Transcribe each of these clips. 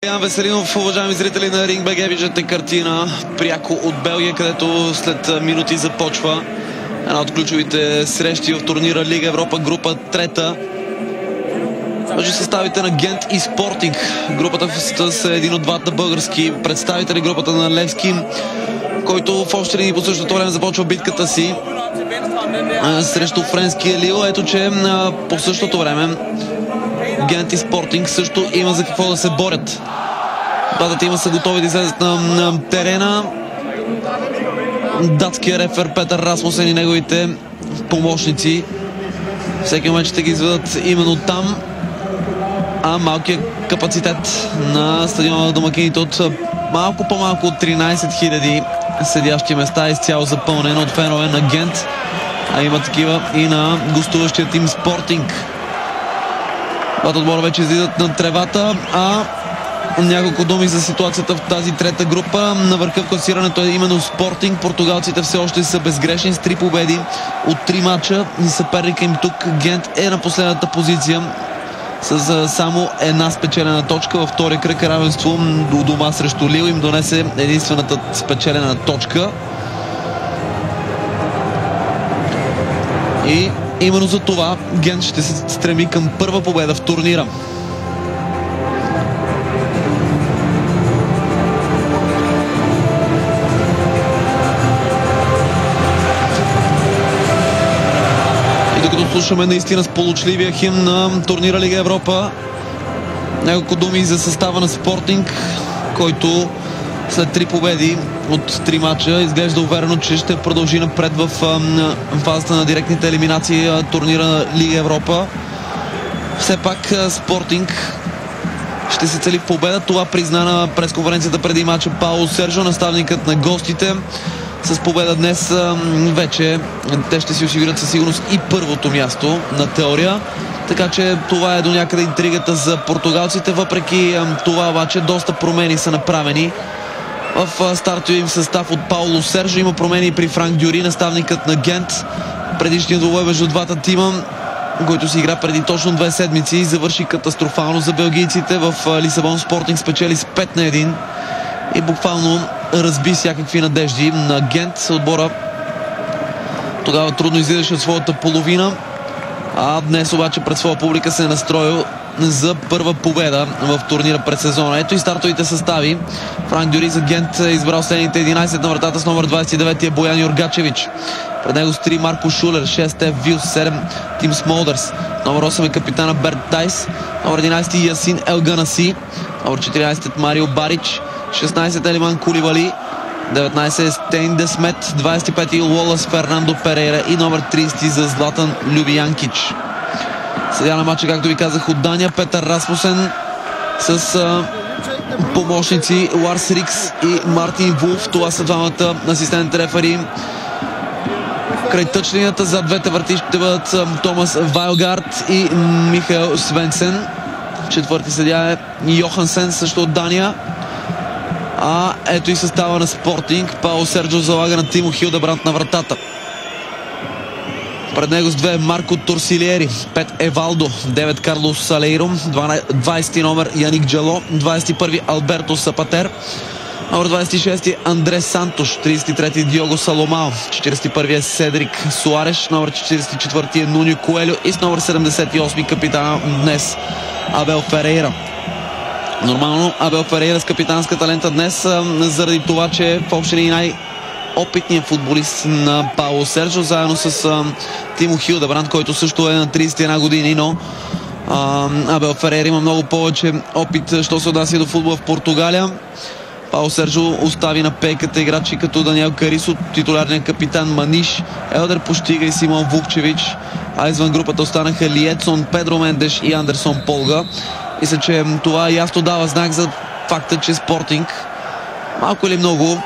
Ян Веселинов, уважаеми зрители на Ринг БГ, виждате картина пряко от Белгия, където след минути започва една от ключовите срещи в турнира Лига Европа, група трета. Между съставите на Гент и Спортинг. Групата с един от двата български представители, групата на Левски, който в общи линии по същото време започва битката си срещу френския Лил. Ето, че по същото време Гент и Спортинг също има за какво да се борят. Двата тима са готови да излезат на терена. Датския рефер Петър Расмусен и неговите помощници всеки момент ще ги изведат именно там. А малкият капацитет на стадиона на домакините от малко по-малко от 13 000 седящи места е изцяло запълнен от фенове на Гент, а има такива и на гостуващия тим Спортинг. Двата отбора вече излизат на тревата, а няколко думи за ситуацията в тази трета група. На върха в класирането е именно Спортинг. Португалците все още са безгрешни с 3 победи от 3 мача. И съперника им тук Гент е на последната позиция с само една спечелена точка. Във втория кръг равенство до дома срещу Лил им донесе единствената спечелена точка. И именно за това Гент ще се стреми към първа победа в турнира. И докато слушаме наистина сполучливия химн на турнира Лига Европа, няколко думи за състава на Спортинг, който след 3 победи от 3 мача изглежда уверено, че ще продължи напред в фазата на директните елиминации турнира Лига Европа. Все пак Спортинг ще се цели в победа. Това призна на пресконференцията преди мача Пауло Сержо, наставникът на гостите. С победа днес вече те ще си осигурят със сигурност и първото място на теория. Така че това е до някъде интригата за португалците. Въпреки това обаче доста промени са направени в стартовия им състав от Пауло Сержо. Има промени и при Франк Дюри, наставникът на Гент. Предишният двубой между двата тима, който си игра преди точно 2 седмици, завърши катастрофално за белгийците. В Лисабон Спортинг спечели с 5-1 и буквално разби всякакви надежди на Гент. Отбора тогава трудно излизаше от своята половина, а днес обаче пред своя публика се е настроил за първа победа в турнира пред сезона. Ето и стартовите състави. Франк Дюри за Гент е избрал следните 11 на вратата с номер 29 е Боян Юргачевич. Пред него с 3 Марко Шулер, 6 е Вилс, 7 Тим Смолдърс. Номер 8 е капитана Берт Тайс. Номер 11 Ясин Елганаси. Номер 14 Марио Барич. 16 Елиман Кулибали. 19 е Стейн Десмет. 25 Лолас Фернандо Перейра и номер 30 за Златан Любиянкич. Съдия на матча, както ви казах, от Дания Петър Расмусен с помощници Ларс Рикс и Мартин Вулф. Това са двамата асистент рефери. Край тъчлинията за двете врати ще бъдат Томас Вайлгард и Михаел Свенсен. Четвърти съдия е Йохансен, също от Дания. А ето и състава на Спортинг. Пауло Серджо залага на Тимо Хилдебранд на вратата. Пред него с 2 Марко Турсилиери, 5 Евалдо, 9 Карлос Салейро, 20 номер Яник Джало, 21 Алберто Сапатер, номер 26 Андре Сантош, 33 Диого Саломао, 41 е Седрик Суареш, номер 44 е Нуньо Коелю и с номер 78 капитана днес Абел Ферейра. Нормално Абел Ферейра с капитанската лента днес, заради това, че е в общи линии опитният футболист на Пауло Серджо, заедно с Тимо Хилдебранд, който също е на 31 години, но Абел Ферейра има много повече опит, що се отнася до футбола в Португалия. Пауло Серджо остави на пейката играчи като Даниел Карисо, титулярният капитан Маниш, Елдер Поштига и Симон Вукчевич, а извън групата останаха Лиетсон, Педро Мендеш и Андерсон Полга. Мисля, че това ясно дава знак за факта, че Спортинг малко или много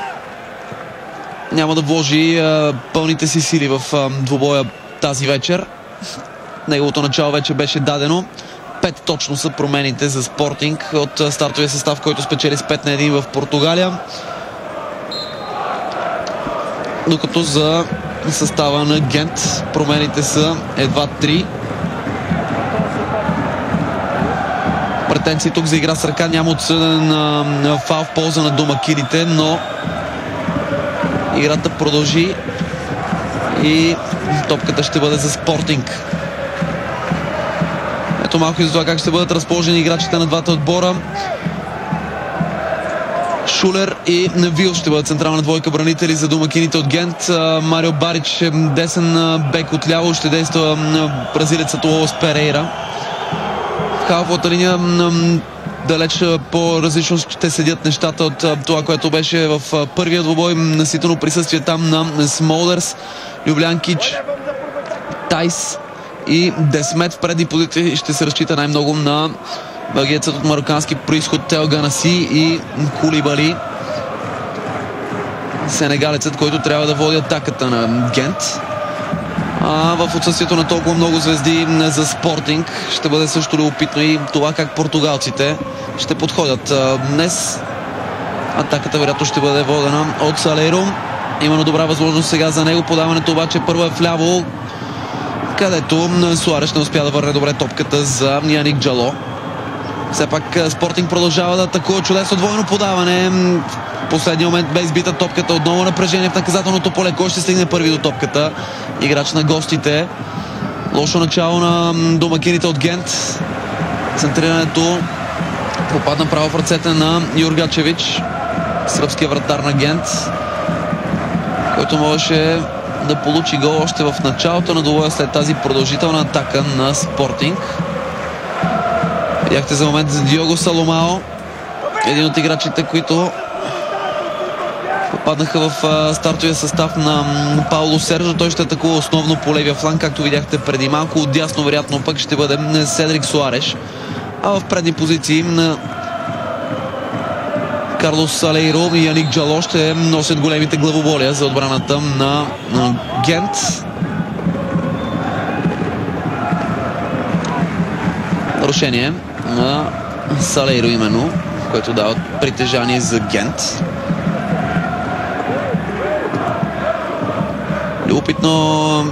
няма да вложи пълните си сили в двубоя тази вечер. Неговото начало вече беше дадено. 5 точно са промените за Спортинг от стартовия състав, който спечели с 5-1 в Португалия. Докато за състава на Гент промените са едва 3. претенции тук за игра с ръка. Няма отсъден фал в полза на домакините, но играта продължи и топката ще бъде за Спортинг. Ето малко и за това как ще бъдат разположени играчите на двата отбора. Шулер и Вил ще бъдат централна двойка бранители за домакините от Гент. Марио Барич, десен бек отляво, ще действа бразилецът Лоус Перейра. В халфовата линия далеч по-различно ще седят нещата от това, което беше в първия двубой. Наситено присъствие там на Смолдърс, Люблянкич, Тайс и Десмет. В предни позиции ще се разчита най-много на бългиецът от марокански произход Тео Ганаси и Кулибали, сенегалецът, който трябва да води атаката на Гент. В отсъствието на толкова много звезди за Спортинг ще бъде също любопитно и това как португалците ще подходят днес. Атаката вероятно ще бъде водена от Салейро. Именно добра възможност сега за него. Подаването обаче първо е вляво, където Суареш не успя да върне добре топката за Яник Джало. Все пак Спортинг продължава да атакува. Чудесно двойно подаване. В последния момент бе избита топката. Отново напрежение в наказателното поле. Кой ще стигне първи до топката? Играч на гостите. Лошо начало на домакините от Гент. Центрирането попадна право в ръцете на Юргачевич, сръбския вратар на Гент, който можеше да получи гол още в началото на двубоя след тази продължителна атака на Спортинг. Видяхте за момент за Диого Саломао, един от играчите, които попаднаха в стартовия състав на Пауло Сержо. Той ще атакува основно по левия фланг, както видяхте преди малко. Отдясно вероятно пък ще бъде Седрик Суареш, а в предни позиции на Карлос Салейро и Яник Джало ще носят големите главоболия за отбраната на Гент. Нарушение на Салейро именно, което дава притежание за Гент. Любопитно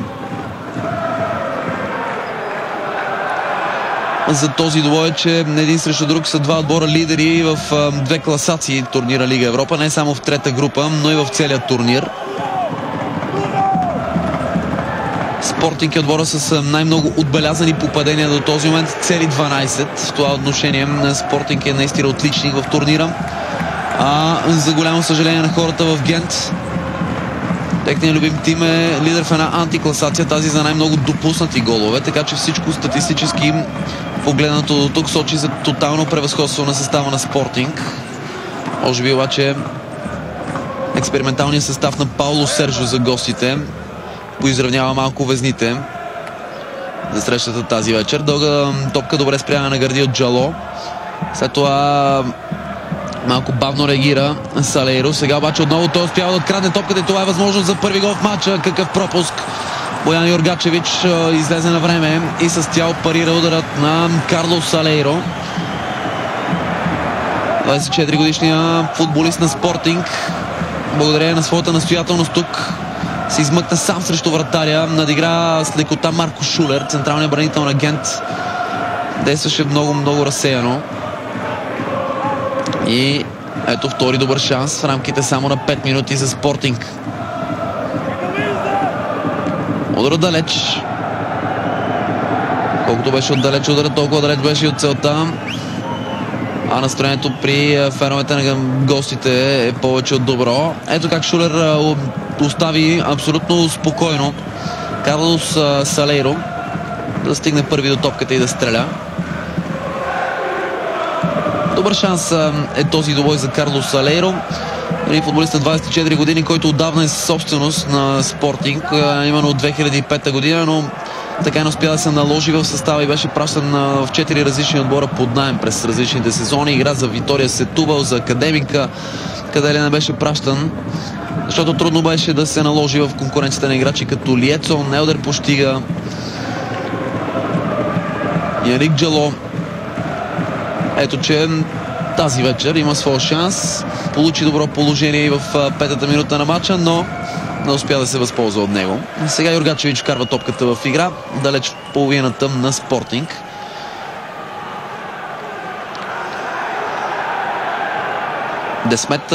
за този двубой, че един срещу друг са два отбора лидери в две класации турнира Лига Европа, не само в трета група, но и в целия турнир. Спортинг е отбора с най-много отбелязани попадения до този момент, цели 12. В това отношение Спортинг е наистина отличник в турнира. За голямо съжаление на хората в Гент, техният любим тим е лидер в една антикласация, тази за най-много допуснати голове, така че всичко статистически погледнато до тук сочи за тотално превъзходство на състава на Спортинг. Може би обаче експерименталният състав на Пауло Сержо за гостите поизравнява малко везните за срещата тази вечер. Дълга топка, добре спряна на гърди от Джало. След това малко бавно реагира Салейро. Сега обаче отново той успява да открадне топката и това е възможност за първи гол в матча. Какъв пропуск! Боян Юргачевич излезе на време и с тяло парира ударът на Карлос Салейро. 24 годишния футболист на Спортинг, благодарение на своята настоятелност тук, се измъкна сам срещу вратаря. Надигра с лекота Марко Шулер, централният бранител на Гент. Действаше много разсеяно. И ето втори добър шанс в рамките само на 5 минути за Спортинг. Ударът далеч. Колкото беше отдалеч ударът, толкова далеч беше и от целта. А настроението при феновете на гостите е повече от добро. Ето как Шулер остави абсолютно спокойно Карлос Салейро да стигне първи до топката и да стреля. Добър шанс е този двубой за Карлос Салейро. Футболист на 24 години, който отдавна е собственост на Спортинг, именно от 2005 година, но така не успя да се наложи в състава и беше пращан в 4 различни отбора под наем през различните сезони. Игра за Витория Сетубал, за Академика, къде ли не беше пращан, защото трудно беше да се наложи в конкуренцията на играчи като Лиецо, Елдер Поштига, Яник Джало. Ето, че тази вечер има своя шанс. Получи добро положение и в петата минута на матча, но не успя да се възползва от него. Сега Юргачевич вкарва топката в игра, далеч в половината на Спортинг. Десмет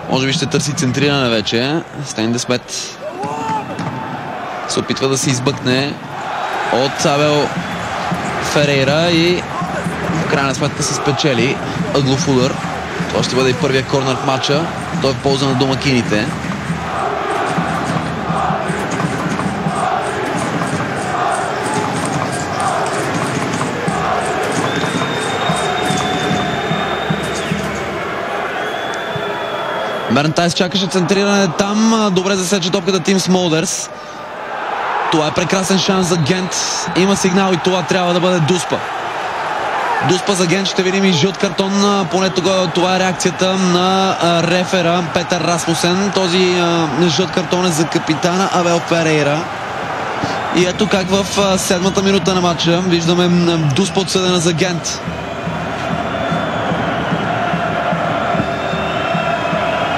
може би ще търси центриране вече. Стейн Десмет се опитва да се избъкне от Абел Ферейра и в крайна сметка се спечели ъглов удар. Това ще бъде и първия корнер в матча. Той е в полза на домакините. Берн Тайс чакаше центриране там. Добре засече топката Тим Смолдърс. Това е прекрасен шанс за Гент. Има сигнал и това трябва да бъде Дуспа. Дуспа за Гент, ще видим и жълт картон. Поне тогава това е реакцията на рефера Петър Расмусен. Този жълт картон е за капитана Абел Ферейра. И ето как в 7-та минута на матча виждаме Дуспа отсъдена за Гент.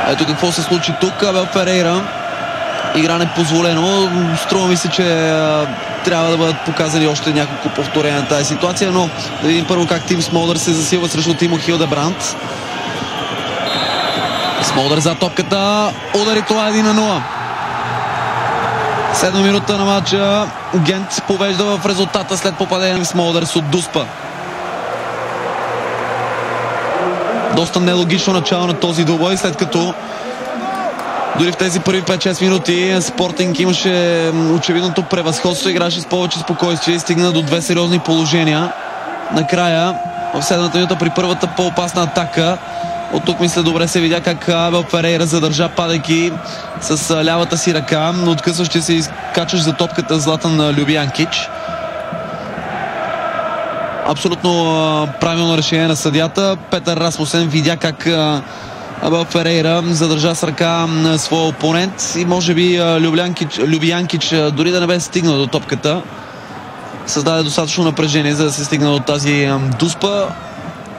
Ето какво се случи тук. Абел Ферейра. Игра непозволено. Струва ми се, че трябва да бъдат показани още няколко повторения на тази ситуация, но да видим първо как Тим Смолдър се засилва срещу Тимо Хилдебранд. Смолдър за топката. Удари, това 1-0. 7 минута на матча. Гент повежда в резултата след попадение на Смолдърс от Дуспа. Доста нелогично начало на този двубой, след като дори в тези първи 5-6 минути Спортинг имаше очевидното превъзходство, играше с повече спокойствие и стигна до две сериозни положения. Накрая, в 7-та минута при първата по-опасна атака, от тук мисля добре се видя как Абел Ферейра задържа, падайки с лявата си ръка, но откъсващи се изкачаш за топката Златан Любянкич. Абсолютно правилно решение на съдията. Петър Расмусен видя как Абел Ферейра задържа с ръка на своя опонент и може би Любянкич дори да не бе стигнал до топката, създаде достатъчно напрежение, за да се стигне до тази Дуспа.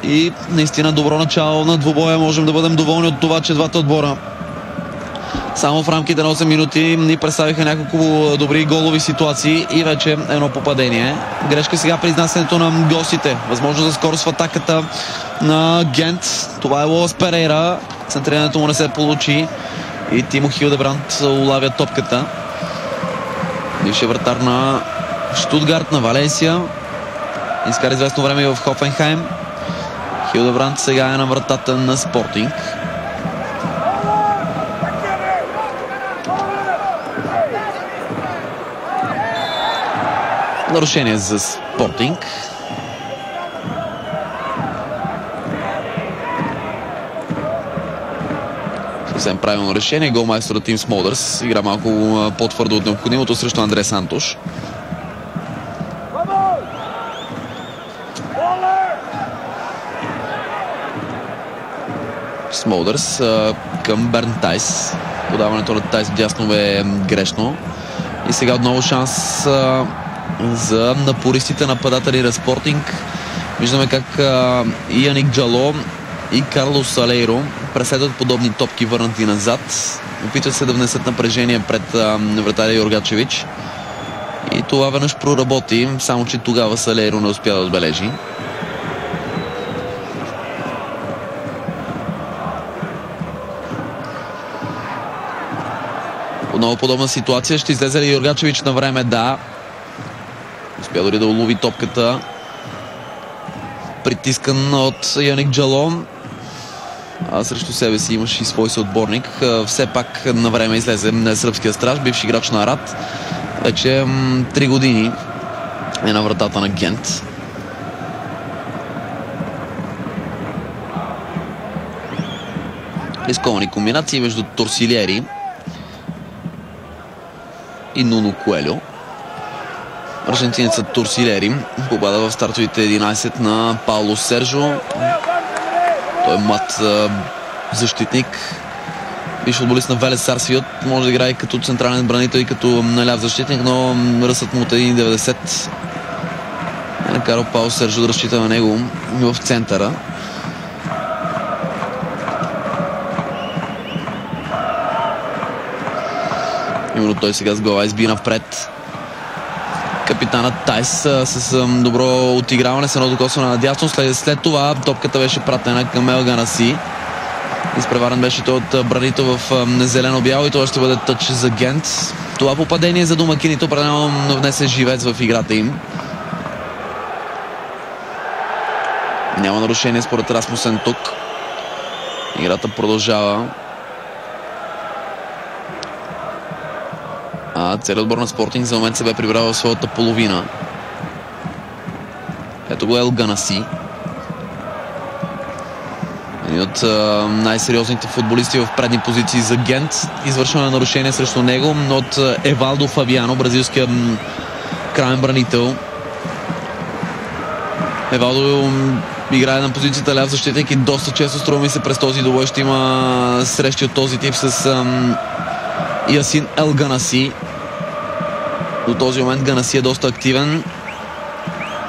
И наистина добро начало на двубоя. Можем да бъдем доволни от това, че двата отбора само в рамките на 8 минути ни представиха няколко добри голови ситуации и вече едно попадение. Грешка сега при изнасянето на гостите. Възможно за скорост в атаката на Гент. Това е Лоас Перейра. Центрирането му не се получи и Тимо Хилдебранд улавя топката. Бившият вратар на Штутгарт, на Валенсия. Изкара известно време и в Хофенхайм. Хилдебранд сега е на вратата на Спортинг. Нарушение за Спортинг. Съвсем правилно решение. Голмайсторът Тим Смолдърс игра малко по-твърдо от необходимото срещу Андре Сантош. Смолдърс към Берн Тайс. Подаването на Тайс дясно бе грешно. И сега отново шанс за напористите нападатели на Спортинг. Виждаме как и Яник Джало и Карлос Салейро преследват подобни топки, върнати назад. Опитват се да внесат напрежение пред вратаря Йоргачевич. И това веднъж проработи, само че тогава Салейро не успя да отбележи. Отново подобна ситуация. Ще излезе ли Йоргачевич на време? Да. Успя дори да улови топката. Притискан от Яник Джалон. А срещу себе си имаш и свой съотборник. Все пак на време излезе сръбския страж, бивши играч на Арат. Вече 3 години е на вратата на Гент. Рисковани комбинации между Торсилиери и Нуно Куельо. Аржентинецът Торсилиери попада в стартовите 11 на Пауло Сержо. Той е млад защитник. Бивш футболист на Велес Сарсфилд. Може да играе като централен бранител и като ляв защитник, но ръстът му от 1,90 е накарал Пауло Сержо да разчита на него в центъра. Именно той сега с глава изби напред. Капитанът Тайс с добро отиграване с едно докосване надясно. След това топката беше пратена към Ел Ганаси. Изпреварен беше той от бранито в зелено-бяло и това ще бъде тъч за Гент. Това попадение за домакините определено внесе живец в играта им. Няма нарушение според Расмусен тук. Играта продължава. Целият отбор на Спортинг за момент се бе прибрал в своята половина. Ето го Ел Ганаси. Един от най-сериозните футболисти в предни позиции за Гент. Извършване на нарушение срещу него от Евалдо Фабиано, бразилския краен бранител. Евалдо играе на позицията ляв защитник и доста често, струва ми се, през този двубой ще има срещи от този тип с Ясин Ел Ганаси. До този момент Ганаси е доста активен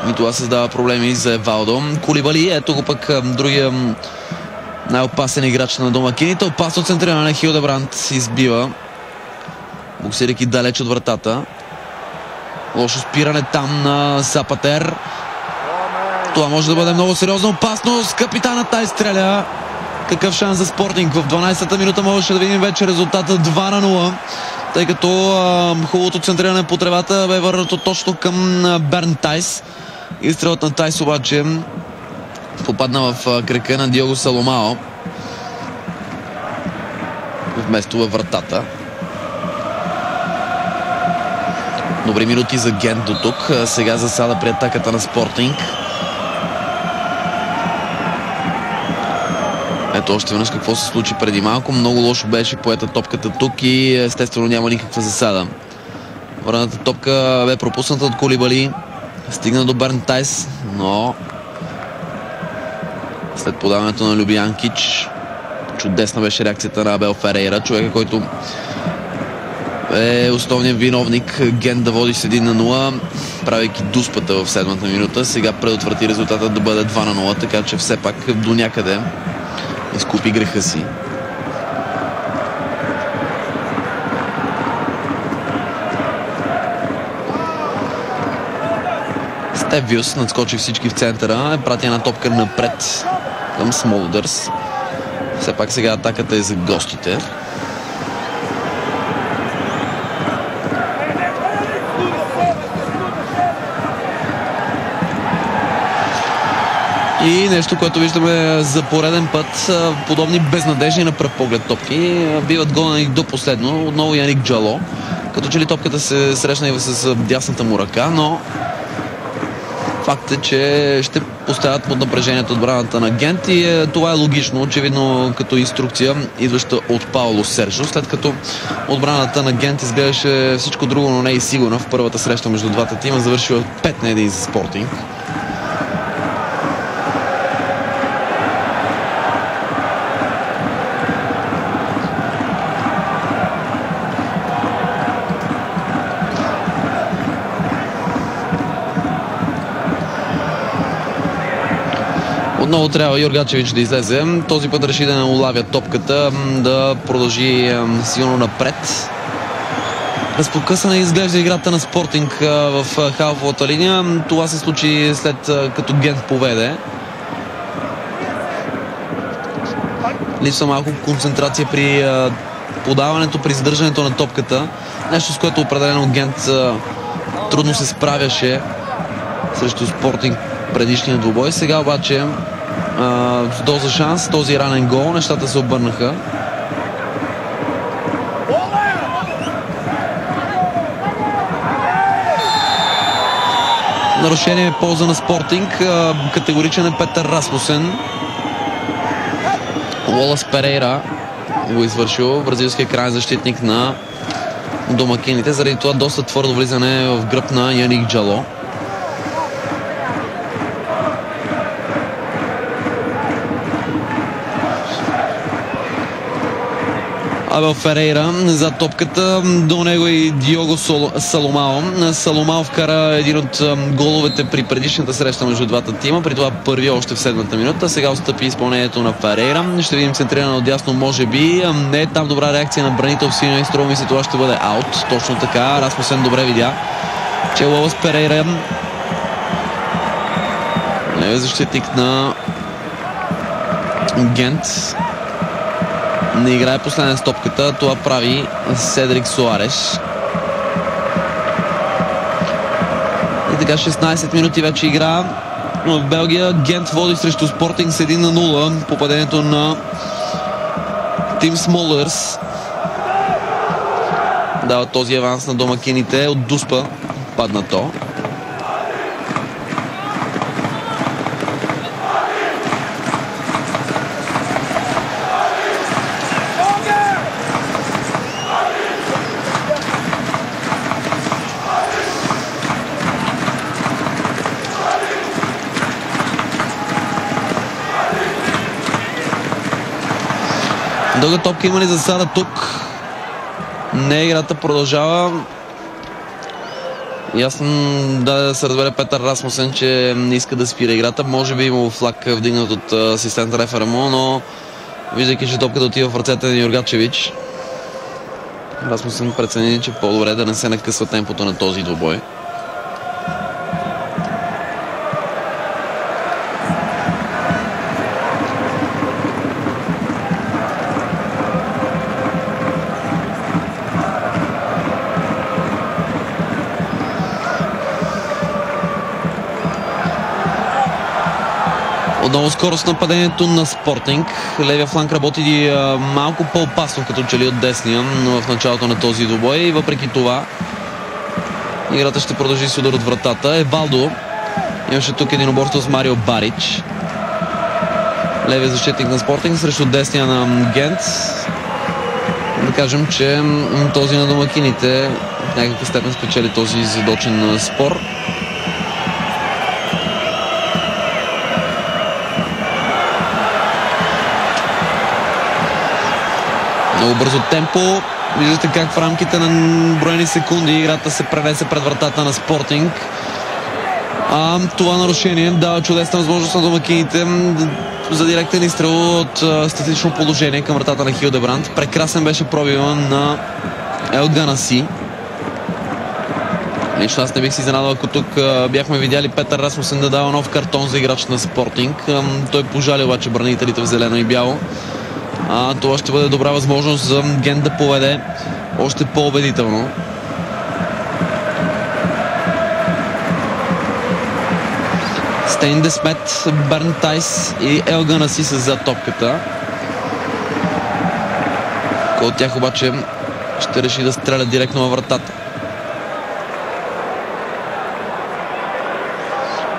и това създава проблеми за Евалдо. Кулибали, ето го пък другия най-опасен играч на домакините. Опасно центриране, Хилдебранд избива, боксирайки далеч от вратата. Лошо спиране там на Сапатер. Това може да бъде много сериозна опасност. Капитанът Тай стреля. Какъв шанс за Спортинг. В 12-та минута можеше да видим вече резултата 2-0, тъй като хубавото центриране по тревата бе върнато точно към Берн Тайс. Изстрелът на Тайс обаче попадна в кръка на Диого Саломао вместо във вратата. Добри минути за Гент до тук. Сега засада при атаката на Спортинг. Ето още веднъж какво се случи преди малко. Много лошо беше поета топката тук и естествено няма никаква засада. Върната топка бе пропусната от Кулибали. Стигна до Берн Тайс, но след подаването на Любянкич чудесна беше реакцията на Абел Ферейра, човека, който е основният виновник Гент да води с 1-0, правейки дуспата в 7-та минута. Сега предотврати резултата да бъде 2-0, така че все пак до някъде изкупи греха си. Стевиус надскочи всички в центъра, прати една топка напред към Смолдърс. Все пак сега атаката е за гостите. И нещо, което виждаме за пореден път, подобни безнадежни на пръв поглед топки биват гонени до последно. Отново Яник Джало, като че ли топката се срещна и с дясната му ръка, но факт е, че ще поставят под напрежението отбраната на Гент и това е логично, очевидно като инструкция, идваща от Пауло Сержо, след като отбраната на Гент изглеждаше всичко друго, но не и сигурна в първата среща между двата тима, завършила 5-1 за Спортинг. Отново трябва Юргачевич да излезе. Този път реши да не улавя топката, да продължи силно напред. Разпокъсана изглежда играта на Спортинг в халфовата линия. Това се случи след като Гент поведе. Липсва малко концентрация при подаването, при задържането на топката. Нещо, с което определено Гент трудно се справяше срещу Спортинг предишния двубой. Сега обаче с доза шанс, този ранен гол, нещата се обърнаха. Нарушение в полза на Спортинг. Категоричен е Петър Расмусен. Уолас Перейра го извършил, бразилския крайен защитник на домакините. Заради това доста твърдо влизане в гръб на Яник Джало. Абел Ферейра за топката, до него и Диого Саломао. Саломао вкара един от головете при предишната среща между двата тима, при това първи още в 7-та минута. Сега отстъпи изпълнението на Ферейра. Ще видим центриране отдясно, може би. Не е там добра реакция на бранител в синя и струва ми се това ще бъде аут. Точно така, Расмусен добре видя, че Уолас Перейра е защитник на Гент. не играе последен с топката. Това прави Седрик Суареш. И така 16 минути вече игра. В Белгия Гент води срещу Спортинг с 1-0. Попадението на Тим Смолърс дава този аванс на домакините. От Дуспа падна то. Дълга топка има ли засада тук? Не, играта продължава. Ясно да се разбере Петър Расмусен, че не иска да спира играта. Може би имало флаг вдигнат от асистент рефера му, но виждайки, че топката отива в ръцете на Юргачевич, Расмусен прецени, че по-добре да не се накъсва темпото на този двубой. Отново скорост на падението на Спортинг. Левия фланг работи малко по-опасно като че ли от десния в началото на този двубой и въпреки това играта ще продължи с удар от вратата. Евалдо имаше тук единоборство с Марио Барич. Левия защитник на Спортинг срещу десния на Гент. Да кажем, че този на домакините в някаква степен спечели този задочен спор. Много бързо темпо. Виждате как в рамките на броени секунди играта се пренесе пред вратата на Спортинг. Това нарушение дава чудесна възможност на домакините за директен изстрел от статично положение към вратата на Хилдебранд. Прекрасен беше пробива на Ел Ганаси. Лично аз не бих си изненадал, ако тук бяхме видяли Петър Расмусен да дава нов картон за играч на Спортинг. Той пожали обаче бранителите в зелено и бяло. Това ще бъде добра възможност за Гент да поведе още по-убедително. Стейн Десмет, Берн Тайс и Ел Ганаси са за топката. Кой от тях обаче ще реши да стреля директно във вратата?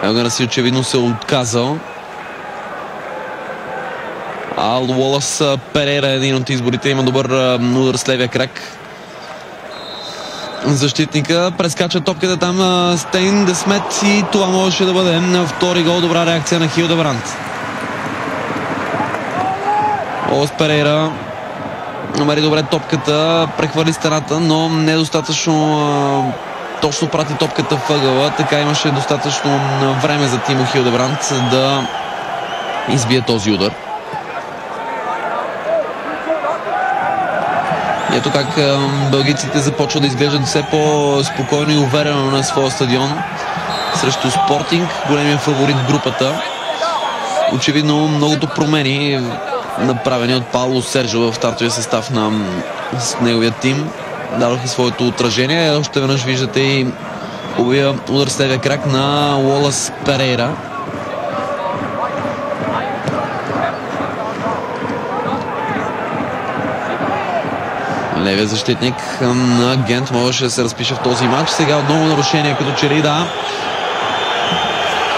Ел Ганаси очевидно се отказал. Уолас Перейра е един от изборите. Има добър удар с левия крак. Защитника прескача топката там Стейн Десмет и това можеше да бъде на втори гол. Добра реакция на Хилдебранд. Уолас Перейра намери добре топката, прехвърли стената, но недостатъчно точно прати топката в ъгъла. Така имаше достатъчно време за Тимо Хилдебранд да избие този удар. Ето как белгийците започват да изглеждат все по-спокойно и уверено на своя стадион срещу Спортинг, големия фаворит в групата. Очевидно многото промени, направени от Пауло Серджо в стартовия състав на неговия тим, дадоха своето отражение. Още веднъж виждате и хубавия удар с левия крак на Уолас Перейра. Левия защитник на Гент можеше да се разпише в този матч. Сега отново нарушение, като че ли да.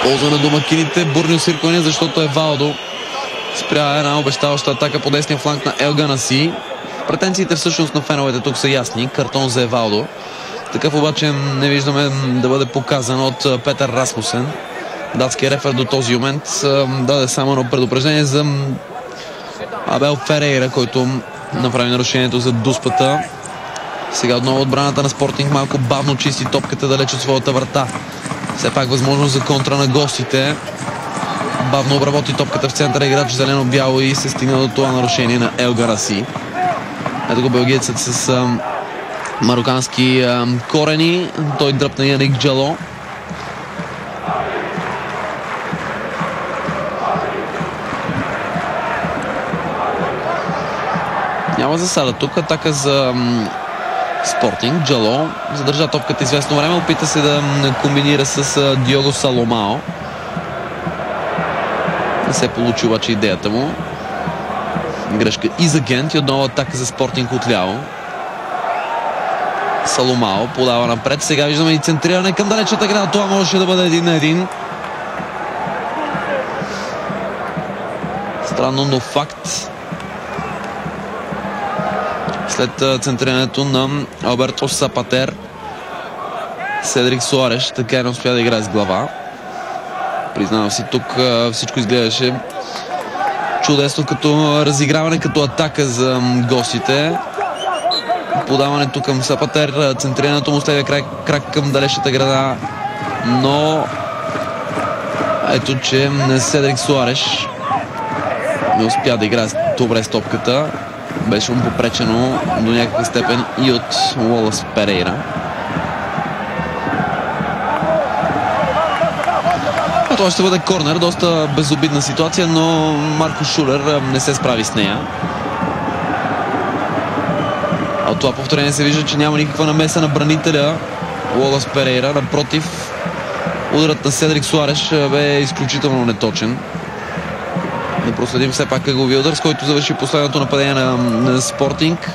Полза на домакините, бурни усирквания, защото Евалдо спря една обещаваща атака по десния фланг на Ел Ганаси. Претенциите всъщност на феновете тук са ясни. Картон за Евалдо. Такъв обаче не виждаме да бъде показан от Петър Расмусен. Датския рефер до този момент даде само едно предупреждение за Абел Ферейра, който направи нарушението за Дуспата. Сега отново отбраната на Спортинг малко бавно чисти топката далеч от своята врата. Все пак възможност за контра на гостите. Бавно обработи топката в центъра играч зелено-бяло и се стигна до това нарушение на Ел Ганаси. Ето го белгиецът с марокански корени. Той дръпна Яник Джало. Няма засада тук. Атака за Спортинг. Джало задържа топката известно време. Опита се да комбинира с Диого Саломао. Не се получи обаче идеята му. Грешка и за Гент и отново атака за Спортинг отляво. Саломао подава напред. Сега виждаме и центриране към далечната града. Това можеше да бъде 1-1. Странно, но факт. След центрирането на Алберто Сапатер, Седрик Суареш така и не успя да играе с глава. Признавам си, тук всичко изглеждаше чудесно като разиграване, като атака за гостите. Подаването към Сапатер, центрирането му следва крак към далечната града, но ето, че Седрик Суареш не успя да играе добре с топката. Беше му попречено до някаква степен и от Уолъс Перейра. Това ще бъде корнер, доста безобидна ситуация, но Марко Шулер не се справи с нея. А от това повторение се вижда, че няма никаква намеса на бранителя Уолъс Перейра. Напротив, ударът на Седрик Суареш бе изключително неточен. Да проследим все пак ъгълви удар, с който завърши последното нападение на Спортинг.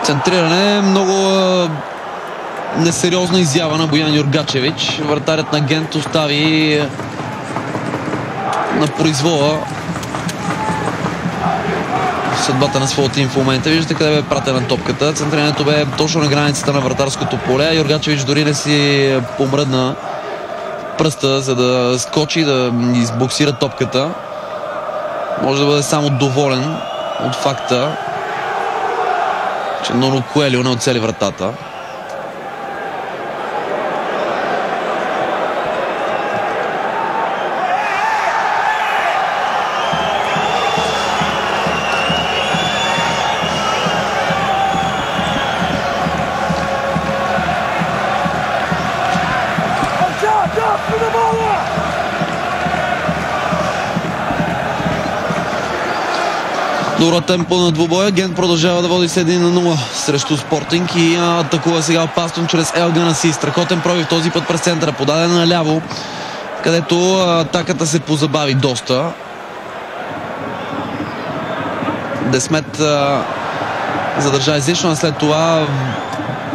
Центриране, много несериозна изява на Боян Юргачевич. Вратарят на Гент остави на произвола съдбата на своя тим в момента. Виждате къде бе пратена топката. Центрирането бе точно на границата на вратарското поле. Юргачевич дори не си помръдна пръста, за да скочи, да избоксира топката. Може да бъде само доволен от факта, че Ноно Коелио не оцели вратата. Добро темпо на двубоя. Гент продължава да води с 1-0 срещу Спортинг и атакува сега опасно чрез Ел Ганаси. Страхотен пробив този път през центъра. Подаден наляво, където атаката се позабави доста. Десмет задържа излишно, а след това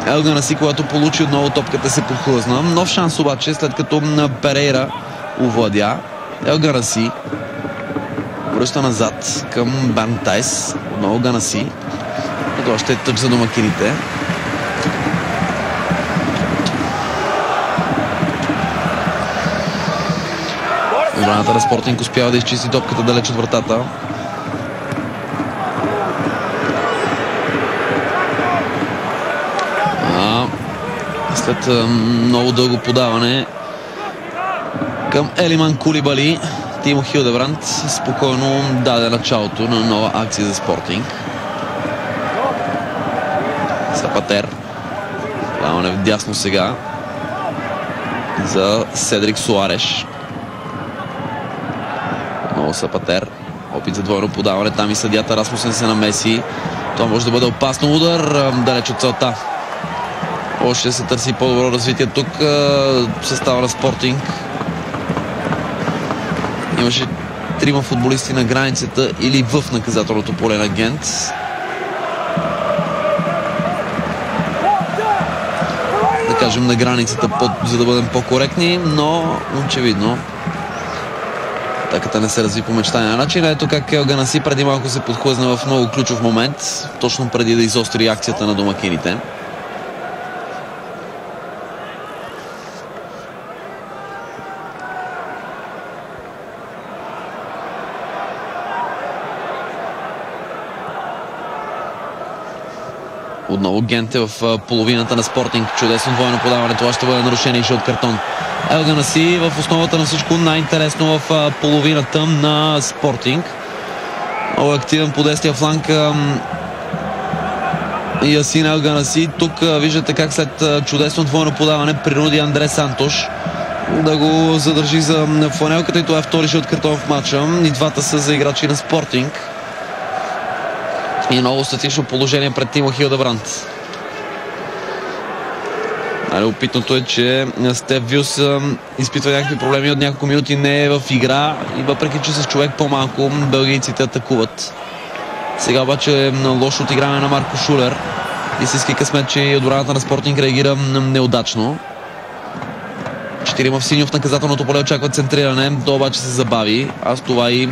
Ел Ганаси, когато получи отново топката, се подхлъзна. Нов шанс обаче, след като Перейра овладя. Ел Ганаси връща назад към Берн Тайс. Отново Ганаси. Това ще е тъч за домакините. Отбраната на Спортинг успява да изчисти топката далеч от вратата. След много дълго подаване към Елиман Кулибали, Тимо Хилдебранд спокойно даде началото на нова акция за Спортинг. Сапатер. Плаване вдясно сега за Седрик Суареш. Много Сапатер. Опит за двойно подаване. Там и съдията Расмусен се намеси. Това може да бъде опасно. Удар далеч от целта. Още се търси по-добро развитие тук състава на Спортинг. Имаше трима футболисти на границата или в наказателното поле на Гент. Да кажем на границата, за да бъдем по-коректни, но очевидно атаката не се разви по мечтания начин. Ето как Ел Ганаси преди малко се подхлъзна в много ключов момент, точно преди да изостри акцията на домакините. Отново Гент е в половината на Спортинг. Чудесно двойно подаване. Това ще бъде нарушение и жълт картон. Ел Ганаси в основата на всичко най-интересно в половината на Спортинг. Много активен по десния фланг Ясин Ел Ганаси. Тук виждате как след чудесно двойно подаване принуди Андре Сантош да го задържи за фланелката и това е втори жълт картон в матча. И двата са за играчи на Спортинг. И много статично положение пред Тимо Хилдебранд. Опитното е, че Стеф Вилс изпитва някакви проблеми от няколко минути, не е в игра и въпреки, че с човек по-малко белгийците атакуват. Сега обаче лошо отигране на Марко Шулер. Истински късмет, че отбраната на Спортинг реагира неудачно. 4 в синьо в наказателното поле очакват центриране, то обаче се забави, а с това и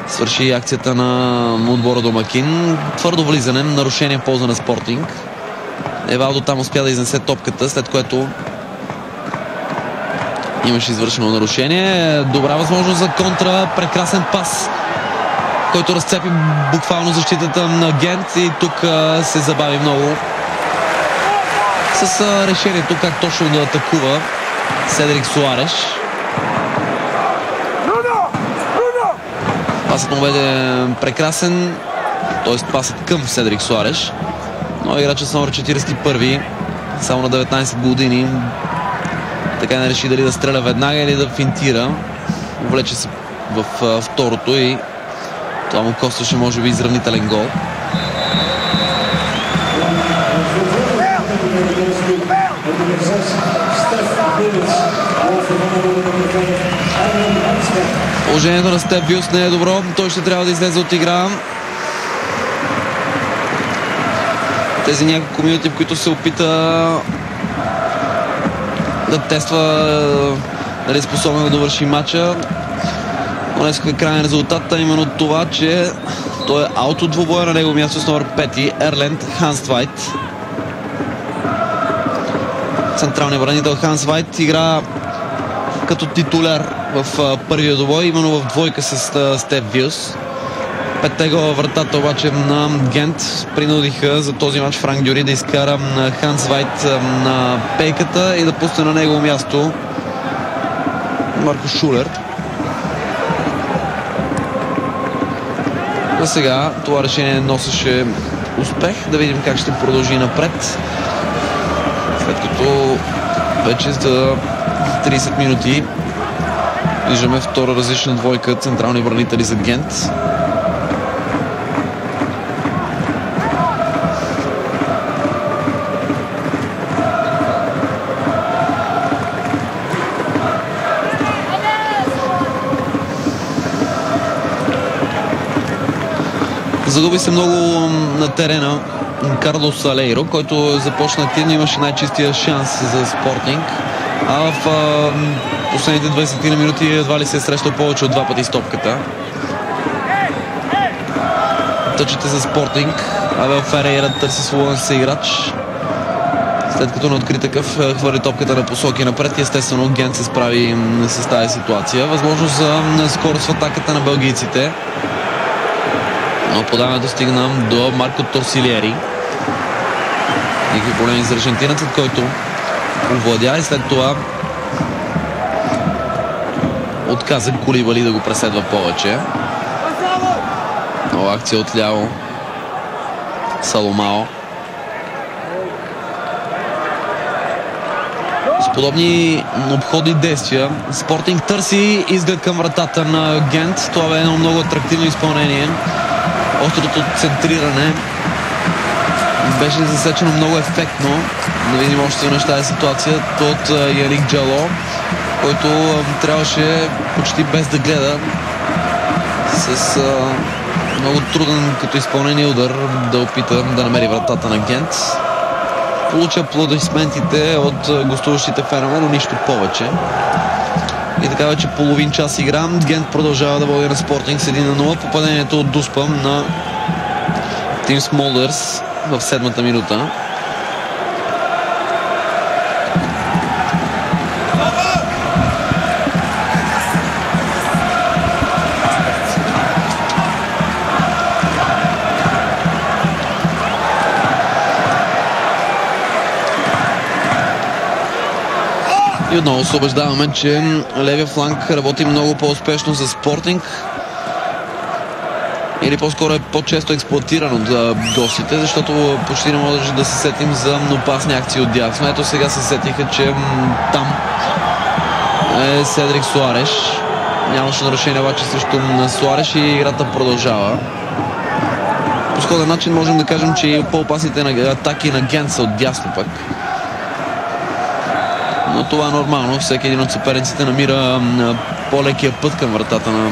свърши акцията на отбора домакин. Твърдо влизане, нарушение в полза на Спортинг. Евалдо там успя да изнесе топката, след което имаше извършено нарушение. Добра възможност за контра, прекрасен пас, който разцепи буквално защитата на Гент и тук се забави много с решението как точно да атакува Седрик Суареш. Пасът му бъде прекрасен, т.е. пасът към Седрик Суареш. Но играчът с номер 41, само на 19 години, така не реши дали да стреля веднага или да финтира. Увлече се в второто и това му костваше може би изравнителен гол. Положението на Стеф Вилс не е добро, той ще трябва да излезе от игра. Тези няколко минути, в които се опита да тества дали е способен да довърши матча. Но днес е крайен резултат, а именно това, че той е аут от двубоя, на него място с номер 5 Ерленд Ханствайт. Централният бранител Ханствайт игра като титуляр в първия двубой, именно в двойка с Стеф Вилс. 5 гола вратата обаче на Гент принудиха за този матч Франк Дюри да изкара Ханствайт на пейката и да пусне на негово място Марко Шулер. А сега това решение носеше успех. Да видим как ще продължи напред. След като вече за 30 минути виждаме втора различна двойка централни бранители за Гент. Загуби се много на терена Карлос Алейро, който започна активно, имаше най-чистия шанс за Спортинг, а в последните 20 минути едва ли се е срещал повече от 2 пъти с топката. Тъчете за Спортинг, Абел Ферейра търси свободен съиграч, след като на открита къв хвърли топката на посоки напред и естествено Гент се справи с тази ситуация. Възможност за скорост в атаката на белгийците, но подаването стигна до Марко Торсилиери. Никакви проблеми за аржентинецът, който овладя и след това отказа Кулибали да го преследва повече. Нова акция отляво. Саломао. С подобни обходни действия Спортинг търси изглед към вратата на Гент. Това бе едно много атрактивно изпълнение. Острото центриране беше засечено много ефектно. Да видим още веднъж тази ситуация от Яник Джало, който трябваше почти без да гледа с много труден като изпълнение удар да опита да намери вратата на Гент. Получа аплодисментите от гостуващите фенове, но нищо повече. И така вече половин час игра. Гент продължава да води на Спортинг с 1-0. Попадението от Дуспам на Тим Смолдърс в 7-та минута. И отново се убеждаваме, че левия фланг работи много по-успешно за Спортинг. Или по-скоро е по-често експлоатиран от гостите, защото почти не може да се сетим за опасни акции от дясно. Ето сега се сетиха, че там Седрик Суареш. Нямаше нарушение обаче срещу Суареш и играта продължава. По сходен начин можем да кажем, че и по-опасните атаки на Гент са отдясно пък. Но това е нормално. Всеки един от съперниците намира по-лекия път към вратата на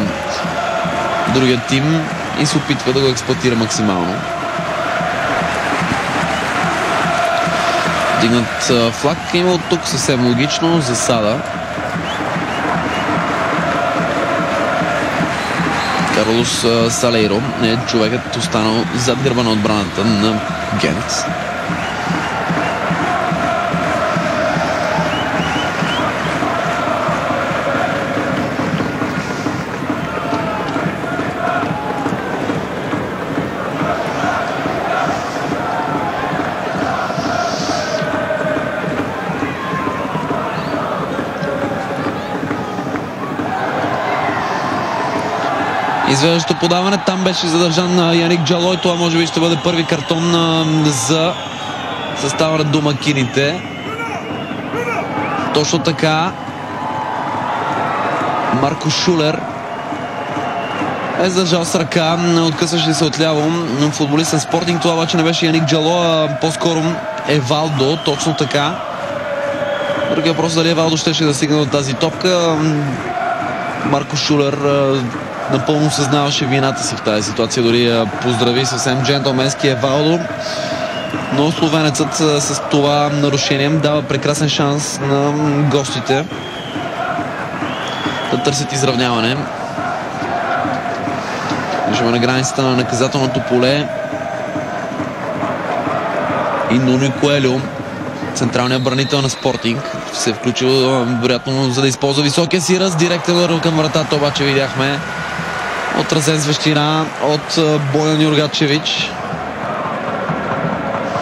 другия тим и се опитва да го експлоатира максимално. Дигнат флаг има от тук съвсем логично засада. Карлос Салейро е човекът останал зад гърба на отбраната на Гент. Извеждащо подаване, там беше задържан на Яник Джало и това може би ще бъде първи картон за състава на домакините. Точно така Марко Шулер е задържал с ръка, откъсваше се отляво футболистен Спортинг. Това обаче не беше Яник Джало, а по-скоро Евалдо, точно така. Другия въпрос дали Евалдо щеше да стигне до тази топка. Марко Шулер напълно съзнаваше вината си в тази ситуация, дори поздрави съвсем джентълменски Евалдо, но словенецът с това нарушение дава прекрасен шанс на гостите да търсят изравняване. Виждаме на границата на наказателното поле и Нуно Коелю, централният бранител на Спортинг, се е включил вероятно за да използва високия си ръст. Директен удар към вратата обаче видяхме отразен с вещина от Боян Юргачевич.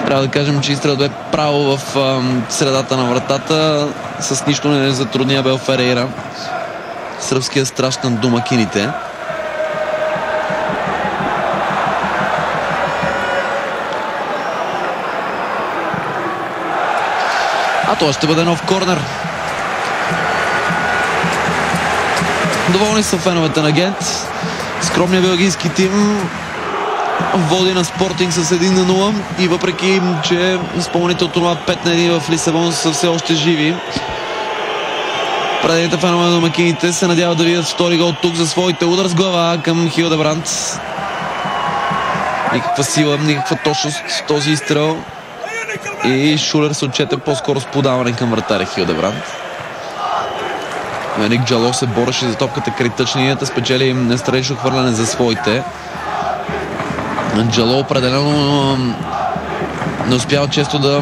Трябва да кажем, че изстрел бе право в средата на вратата. С нищо не затрудни Абел Ферейра, сръбския страж на домакините. А това ще бъде нов корнер. Доволни са феновете на Гент. Скромният белгийски тим води на Спортинг с 1-0 и въпреки, че спомените от това 5-1 в Лисабон са все още живи, предните фенове на домакините се надяват да видят втори гол тук за своите. Удар с глава към Хилдебранд. Никаква сила, никаква точност в този изстрел и Шулер се отчете по-скоро с подаване към вратаря Хилдебранд. Яник Джало се бореше за топката край тъчнията, спечели странично хвърляне за своите. Джало определено не успява често да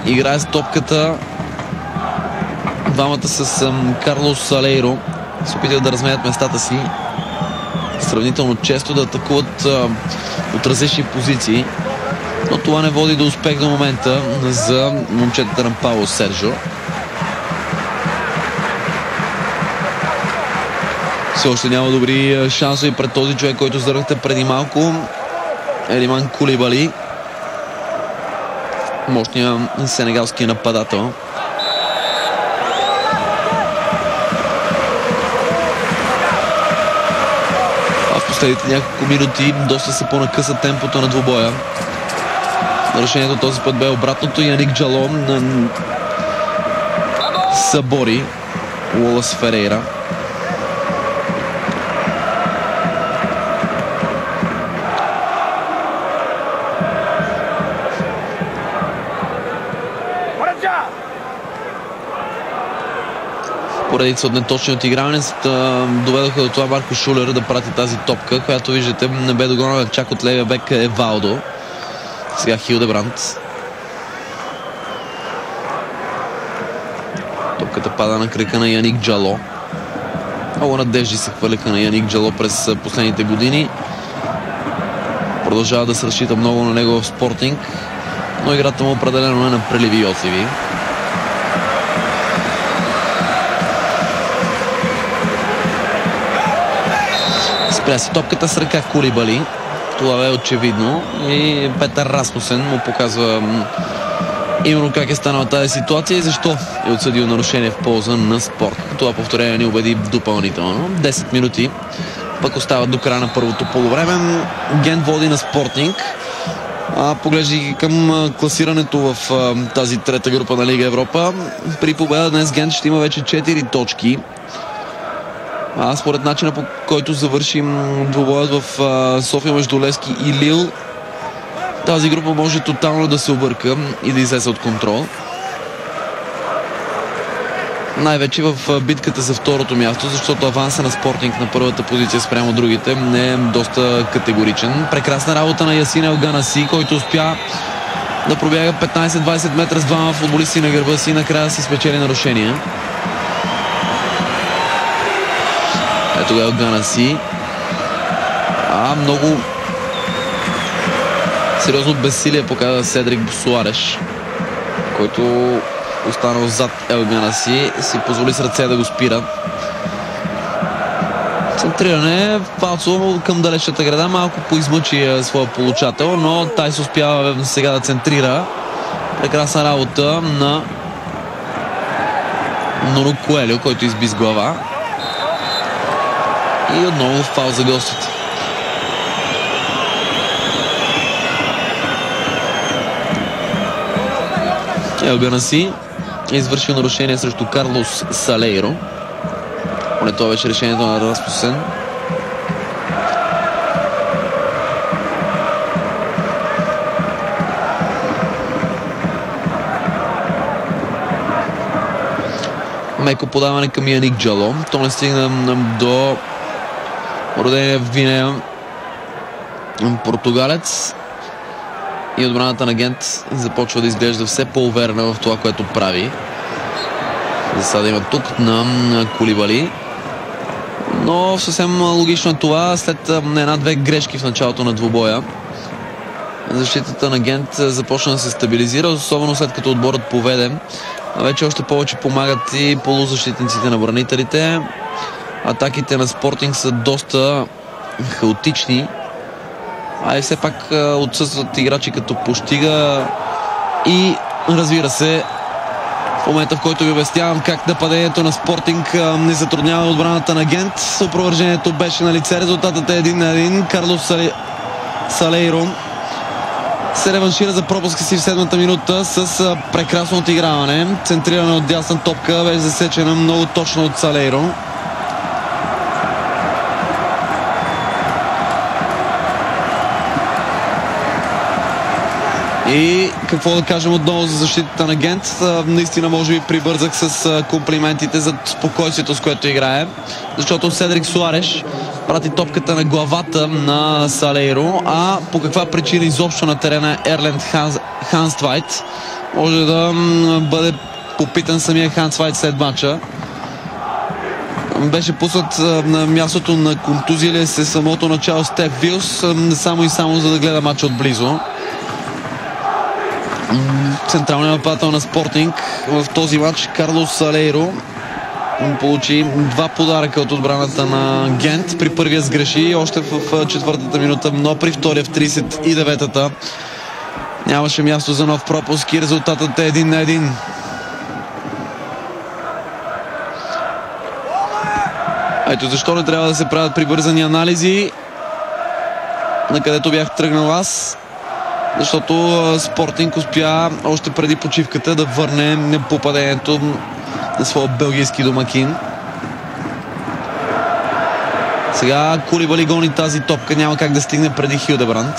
играе с топката. Двамата с Карлос Салейро се опитват да разменят местата си. Сравнително често да атакуват от различни позиции. Но това не води до успех до момента за момчетата на Пауло Серджо. Все още няма добри шансове пред този човек, който зарахте преди малко. Елиман Кулибали, мощния сенегалски нападател. А в последните няколко минути доста се понакъса темпото на двубоя. Нарушението този път бе обратното. Яник Джало събори Уолас Ферейра. Поредица от неточни отиграване доведоха до това Марко Шулер да прати тази топка, която виждате не бе догонена чак от левия бек Евалдо. Сега Хилдебранд. Топката пада на кръка на Яник Джало. Много надежди се хвърляха на Яник Джало през последните години. Продължава да се разчита много на него в Спортинг, но играта му определено е на преливи и отливи. Спря се топката с ръка Кулибали. Това е очевидно и Петър Расмусен му показва именно как е станала тази ситуация и защо е отсъдил нарушение в полза на Спорт. Това повторение ни убеди допълнително. 10 минути пък остават до края на първото полувреме. Гент води на Спортинг. Поглеждайки към класирането в тази трета група на Лига Европа, при победа днес Гент ще има вече 4 точки. Според начина, по който завършим двубоят в София между Левски и Лил, тази група може тотално да се обърка и да излезе от контрол. Най-вече в битката за второто място, защото аванса на Спортинг на първата позиция спрямо другите не е доста категоричен. Прекрасна работа на Ясин Елганаси, който успя да пробяга 15-20 метра с двама футболисти на гърба си и накрая си спечели нарушение. Ето го Елганаси. Много сериозно безсилие показа Седрик Суареш, който останал зад Елганаси, си позволи с ръце да го спира. Центриране Палцо към далечната града, малко поизмъчи своя получател, но Тайс успява сега да центрира. Прекрасна работа на Ноно Коелио, който изби с глава. И отново фаул за гостите. Елганаси е извършил нарушение срещу Карлос Салейро. Поне това беше решението на Распусен. Меко подаване към Яник Джало. То не стигна до родения в Гвинея португалец. И отбраната на Гент започва да изглежда все по-уверена в това, което прави. Засада има тук на Кулибали. Но съвсем логично е това, след една-две грешки в началото на двубоя. Защитата на Гент започна да се стабилизира, особено след като отборът поведе. Вече още повече помагат и полузащитниците на бранителите. Атаките на Спортинг са доста хаотични. И все пак отсъстват играчи като Пощига и разбира се, в момента, в който ви обяснявам как нападението на Спортинг не затруднява отбраната на Гент. Опровържението беше на лице, резултатът е 1-1. Карлос Салейро се реваншира за пропуска си в 7-та минута с прекрасно отиграване. Центриране от дясна топка, беше засечена много точно от Салейро. И какво да кажем отново за защитата на Гент? Наистина може би прибързах с комплиментите за спокойствието, с което играе. Защото Седрик Суареш прати топката на главата на Салейро, а по каква причина изобщо на терена Ерленд Ханствайт. Може да бъде попитан самия Ханствайт след мача. Беше пуснат на мястото на контузия ли се самото начало Стеф Вилс, само и само за да гледа мача отблизо. Централният нападател на Спортинг в този матч Карлос Салейро получи 2 подаръка от отбраната на Гент. При първия сгреши още в четвъртата минута, но при втория в 39-та нямаше място за нов пропуск и резултатът е 1-1. Ето защо не трябва да се правят прибързани анализи, на където бях тръгнал аз. Защото Спортинг успя още преди почивката да върне попадението на своя белгийски домакин. Сега Кулибали гони тази топка, няма как да стигне преди Хилдебранд.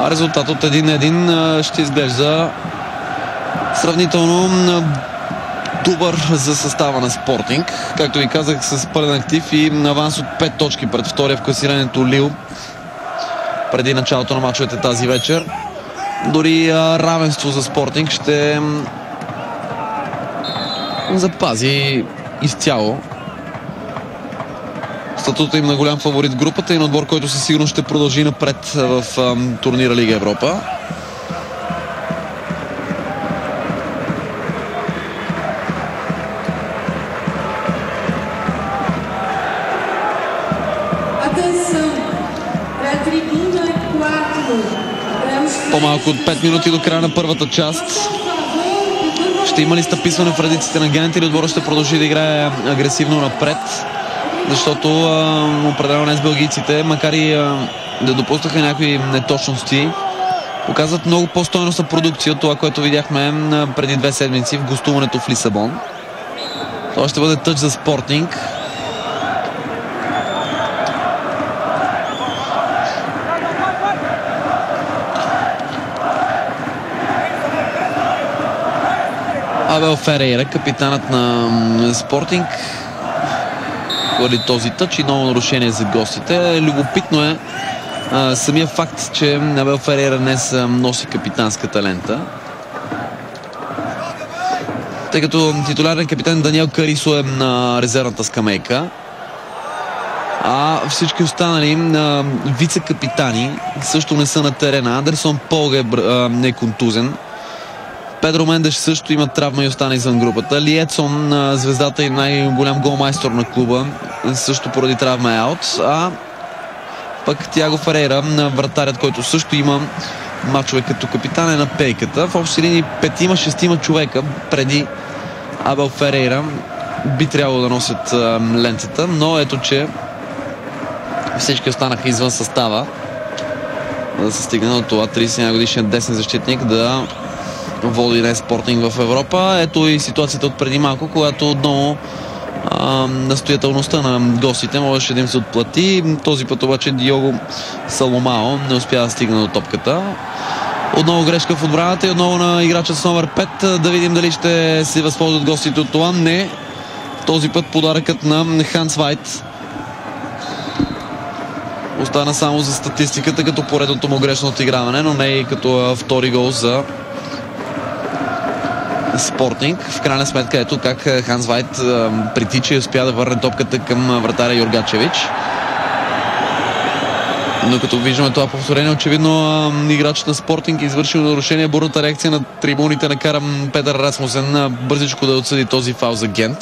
А резултат от 1-1 ще изглежда сравнително добър за състава на Спортинг. Както ви казах, с пълен актив и аванс от 5 точки пред втория в класирането Лил преди началото на мачовете тази вечер. Дори равенство за Спортинг ще запази изцяло статута им на голям фаворит в групата и на отбор, който със сигурност ще продължи напред в турнира Лига Европа. По-малко от 5 минути до края на първата част. Ще има ли стъписване в редиците на Гент или отборът ще продължи да играе агресивно напред? Защото определено днес белгийците, макар и да допуснаха някакви неточности, показват много по-стойностна продукция от това, което видяхме преди 2 седмици в гостуването в Лисабон. Това ще бъде тъч за Спортинг. Абел Ферейра, капитанът на Спортинг, хвърли този тъч и ново нарушение за гостите. Любопитно е самия факт, че Абел Ферейра днес носи капитанската лента, тъй като титулярен капитан Даниел Карисо е на резервната скамейка, а всички останали вице-капитани също не са на терена. Андерсон Полге е контузен. Педро Мендеш също има травма и остана извън групата. Лиетсон, звездата и най-голям голмайстор на клуба, също поради травма е аут. А пък Тиаго Ферейра, вратарят, който също има мачове като капитан, е на пейката. В общи линии 5-6 човека преди Абел Ферейра би трябвало да носят лентата, но ето, че всички останаха извън състава, да се стигне до това 31 годишен десен защитник да води днес Спортинг в Европа. Ето и ситуацията от преди малко, когато отново настоятелността на гостите можеше да им се отплати. Този път обаче Диого Саломао не успя да стигне до топката. Отново грешка в отбраната и отново на играча с номер 5. Да видим дали ще се възползват гостите от това. Не. Този път подаръкът на Ханс Вайт остана само за статистиката като поредното му грешно отиграване, но не и като втори гол за Спортинг. В крайна сметка ето как Ханс Вайт притича и успя да върне топката към вратаря Юргачевич. Но като виждаме това повторение, очевидно играчът на Спортинг е извършил нарушение. Бурната реакция на трибуните накара Петър Расмусен бързичко да отсъди този фаул за Гент.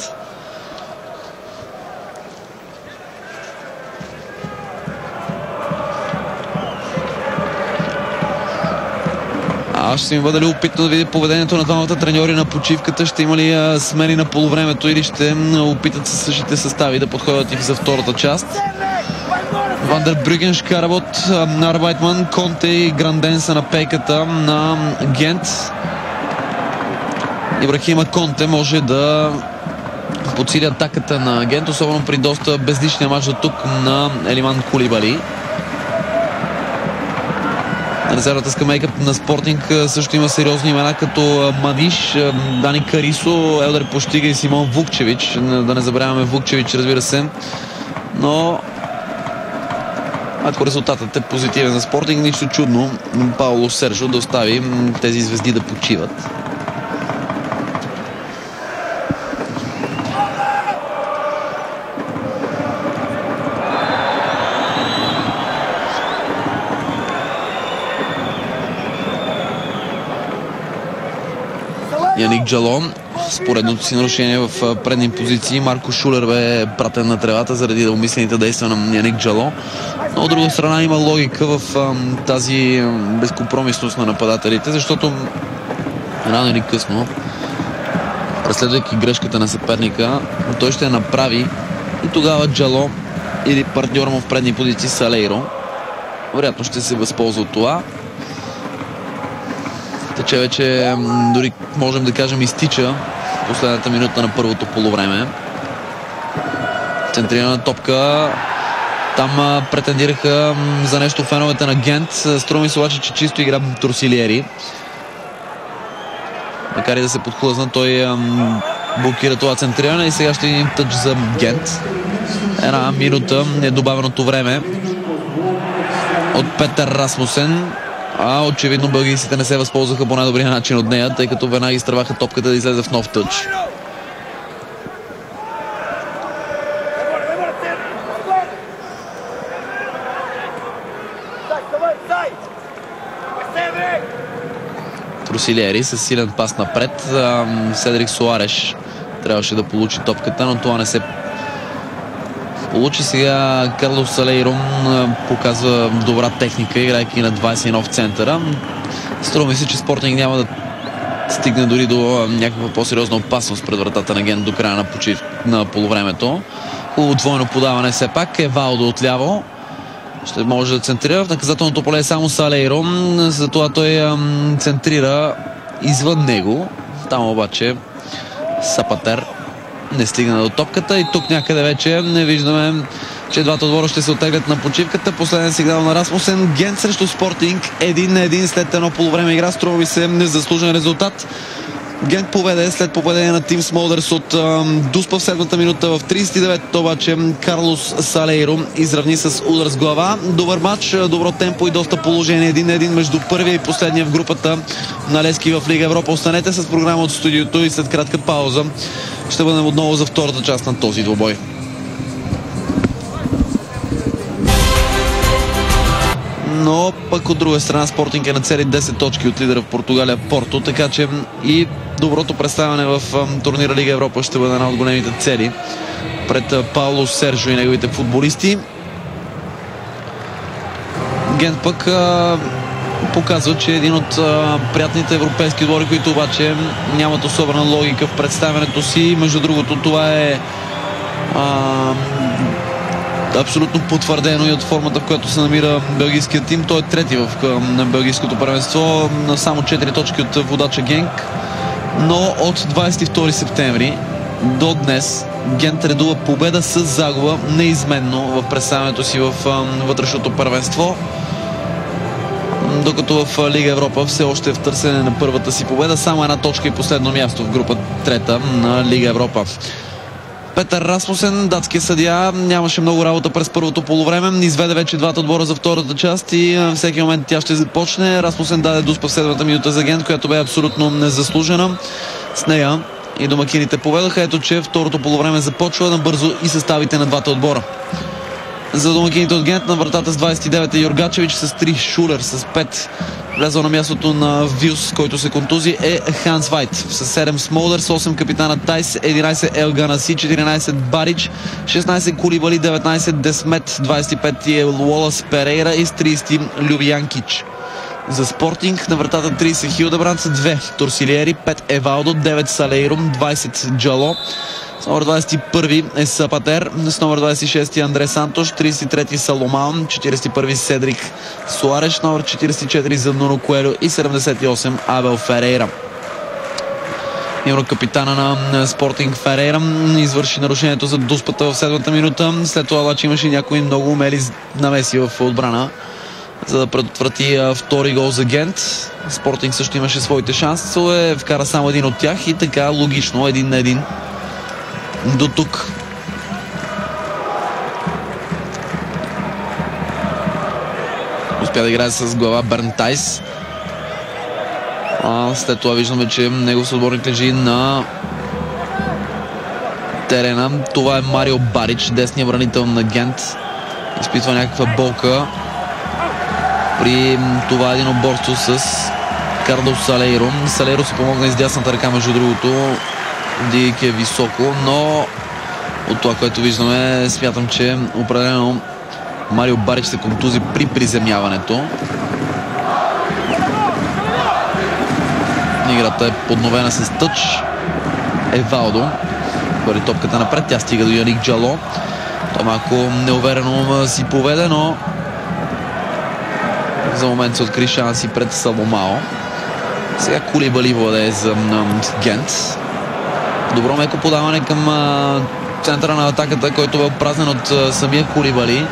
Ще ми бъде любопитно да види поведението на двамата треньори на почивката. Ще има ли смени на полувремето или ще опитат със същите състави да подходят и за втората част. Вандер Брюген, Шкаработ, Арбайтман, Конте и Гранден са на пейката на Гент. Ибрахима Конте може да подсили атаката на Гент, особено при доста безличния мач до тук на Елиман Кулибали. На резервната скамейка на Спортинг също има сериозни имена като Мадиш, Дани Карисо, Елдер Поштига и Симон Вукчевич. Да не забравяме Вукчевич, разбира се. Но ако резултатът е позитивен за Спортинг, нищо чудно Пауло Сержо да остави тези звезди да почиват. Яник Джалон с поредното си нарушение в предни позиции. Марко Шулер бе пратен на тревата заради умислените действия на Яник Джалон. Но от друга страна има логика в тази безкомпромисност на нападателите, защото рано или късно, преследвайки грешката на съперника, той ще я направи и тогава Джалон или партньора му в предни позиции Салейро вероятно ще се възползва от това. Тече вече, дори можем да кажем, изтича последната минута на първото полувреме. Центрирана топка. Там претендираха за нещо феновете на Гент. Струва ми се обаче, че чисто игра Трусилиери. Макар и да се подхлъзна, той блокира това центриране и сега ще един тъч за Гент. Една минута е добавеното време от Петър Расмусен. А очевидно белгийците не се възползваха по най-добрия начин от нея, тъй като веднага изтърваха топката да излезе в нов тъч. Трусилиери с силен пас напред. Седрик Суареш трябваше да получи топката, но това не се получи. Сега Карлос Салейро показва добра техника, играйки на 21 в центъра. Струва ми се, че Спортинг няма да стигне дори до някаква по-сериозна опасност пред вратата на Гент до края на полувремето. Хубаво двойно подаване все пак. Евалдо отляво ще може да центрира. В наказателното поле само Салейро, затова той центрира извън него. Там обаче Сапатер не стигна до топката и тук някъде вече не виждаме, че двата отбора ще се оттеглят на почивката. Последен сигнал на Расмусен. Гент срещу Спортинг 1-1 след едно полувреме игра. Струва ми се незаслужен резултат. Гент поведе след победение на Тим Смолдърс от Дуспа в 7-та минута. В 39-та обаче Карлос Салейро изравни с удар с глава. Добър матч, добро темпо и доста положение. 1-1 между първия и последния в групата на Левски в Лига Европа. Останете с програма от студиото и след кратка пауза ще бъдем отново за втората част на този двубой. Но пък от друга страна Спортинг е на цели 10 точки от лидера в Португалия Порто, така че и доброто представяне в турнира Лига Европа ще бъде една от големите цели пред Пауло Сержо и неговите футболисти. Гент пък показва, че е един от приятните европейски отбори, които обаче нямат особена логика в представянето си. Между другото, това е абсолютно потвърдено и от формата, в която се намира белгийският тим. Той е трети в белгийското първенство, на само 4 точки от водача Генк. Но от 22 септември до днес Гент редува победа с загуба неизменно в представянето си в вътрешното първенство. Докато в Лига Европа все още е в търсене на първата си победа. Само една точка и последно място в група трета на Лига Европа. Петър Расмусен, датския съдия, нямаше много работа през първото полувреме. Изведе вече двата отбора за втората част и всеки момент тя ще започне. Расмусен даде Дуспа в 7-та минута за Гент, която бе абсолютно незаслужена. С нея и домакините поведаха. Ето, че второто полувреме започва набързо и съставите на двата отбора. За домакините от Гент на вратата с 29 Йоргачевич, с 3 Шулер, с 5 влязъл на мястото на Вилс, който се контузи, е Ханс Вайт. С 7 Смолдърс, 8 капитана Тайс, 11 Ел Ганаси, 14 Барич, 16 Кулибали, 19 Десмет, 25 Луолас Перейра и с 30 Любянкич. За Спортинг на вратата 30 Хилдебранд, 2 Торсилиери, 5 Евалдо, 9 Салейро, 20 Джало. С номер 21 е Сапатер, с номер 26 Андре Сантош, 33 Саломан, 41 Седрик Суареш, номер 44 за Нуно Куелю и 78 Абел Ферейра. Именно капитана на Спортинг Ферейра извърши нарушението за Дуспата в 7-та минута. След това обаче имаше някои много умели намеси в отбрана, за да предотврати втори гол за Гент. Спортинг също имаше своите шансове, вкара само един от тях и така логично 1-1 до тук. Успя да играе с глава Берн Тайс. След това виждаме, че негов съотборник лежи на терена. Това е Марио Барич, десния бранител на Гент. Изпитва някаква болка при това единоборство с Карлос Салейро. Салейро се помогна из дясната ръка, между другото, дигайки е високо, но от това, което виждаме, смятам, че определено Марио Барич се контузи при приземяването. Играта е подновена с тъч. Евалдо хвърли топката напред, тя стига до Яник Джало. Той малко неуверено си поведе, но за момент се откри шанси пред Саломао. Сега Кулибали владее за Гент. Добро меко подаване към центъра на атаката, който бе опразнен от самия Кулибали.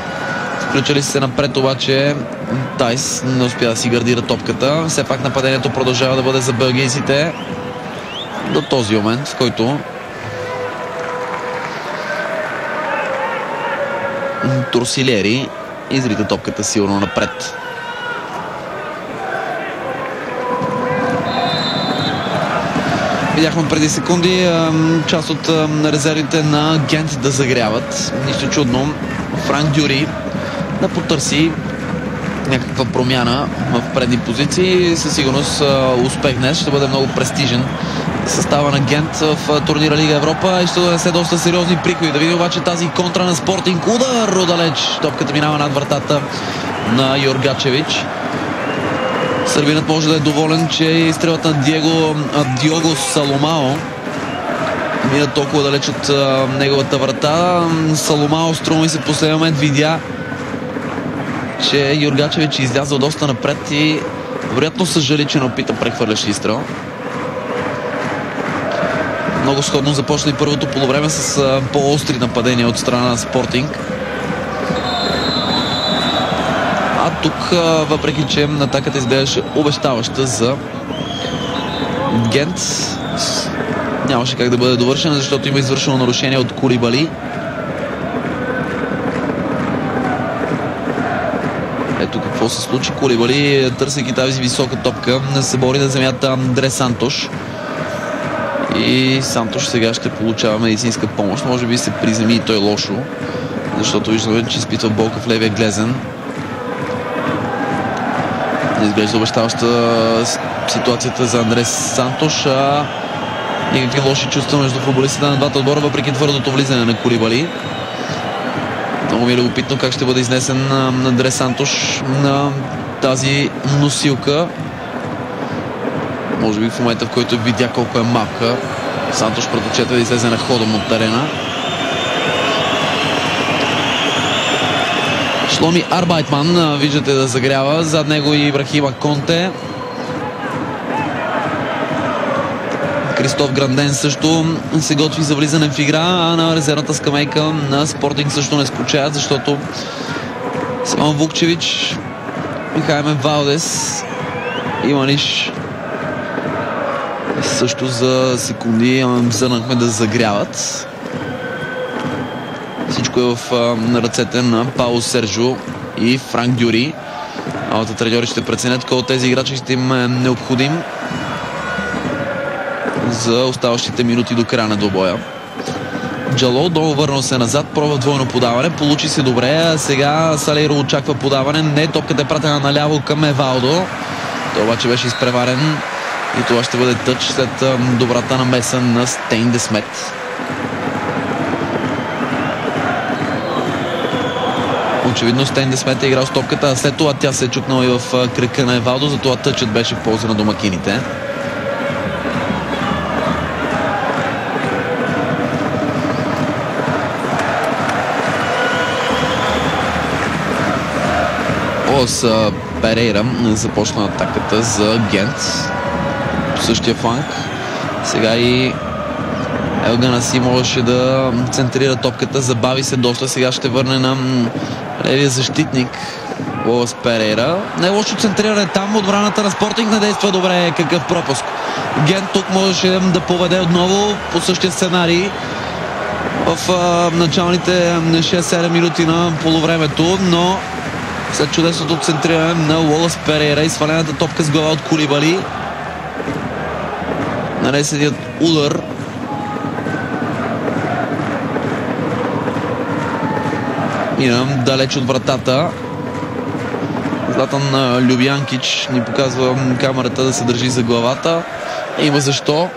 Включали се напред, обаче Тайс не успя да си гардира топката. Все пак нападението продължава да бъде за белгийците до този момент, в който Торсилиери изрита топката силно напред. Видяхме преди секунди част от резервите на Гент да загряват. Нищо чудно Франк Дюри да потърси някаква промяна в предни позиции. Със сигурност успех днес ще бъде много престижен състава на Гент в турнира Лига Европа и ще донесе доста сериозни приходи. Да видим обаче тази контра на Спортинг. Удар отдалеч. Топката минава над вратата на Йоргачевич. Сърбинът може да е доволен, че изстрелата на Диого Саломао мина толкова далеч от неговата врата. Саломао, струва ми се, в последния момент видя, че Йоргачевич излязъл доста напред и вероятно съжали, че не опита прехвърлящ изстрел. Много сходно започна и първото полувреме с по-остри нападения от страна на Спортинг. А тук, въпреки че атаката изглеждаше обещаваща за Гент, нямаше как да бъде довършена, защото има извършено нарушение от Кулибали. Ето какво се случи. Кулибали, търсейки тази висока топка, не се бори на земята Андре Сантош. И Сантош сега ще получава медицинска помощ. Може би се приземи и той лошо, защото виждаме, че изпитва болка в левия глезен. Не изглежда обещаваща ситуацията за Андре Сантош. Никакви лоши чувства между футболистите на двата отбора, въпреки твърдото влизане на Кулибали. Много ми е любопитно как ще бъде изнесен Андре Сантош на тази носилка. Може би в момента, в който видя колко е малка, Сантош предпочита да излезе на ходом от терена. Шломи Арбайтман, виждате, да загрява. Зад него и Ибрахима Конте. Кристоф Гранден също се готви за влизане в игра, а на резервната скамейка на Спортинг също не скучаят, защото Симон Вукчевич, Хайме Валдес и Маниш също за секунди зърнахме да загряват. Всичко е в ръцете на Пауло Сержо и Франк Дюри. Алата треньори ще преценят кой от тези играчи ще им е необходим за оставащите минути до края на двобоя. Джало долу върнал се назад, пробва двойно подаване, получи се добре, а сега Салейро очаква подаване. Не, топката е пратена наляво към Евалдо. Той обаче беше изпреварен и това ще бъде тъч след добрата намеса на Стейн де Смет. Очевидно Стейн де Смет е играл с топката, а след това тя се е чукнала и в кръка на Евалдо, затова тъчът беше в полза на домакините. С Перейра започна атаката за Гент по същия фланг. Сега и Елганаси можеше да центрира топката, забави се доста, сега ще върне на левия защитник Лоас Перейра. Не лошо центриране там, отбраната на Спортинг не действа добре, какъв пропуск. Гент тук можеше да поведе отново по същия сценарий в началните 6-7 минути на полувремето, но след чудесното центриране на Лоас Перейра и свалената топка с глава от Кулибали, нанесеният удар мина далеч от вратата. Златан Любянкич ни показва камерата да се държи за главата. Има защо.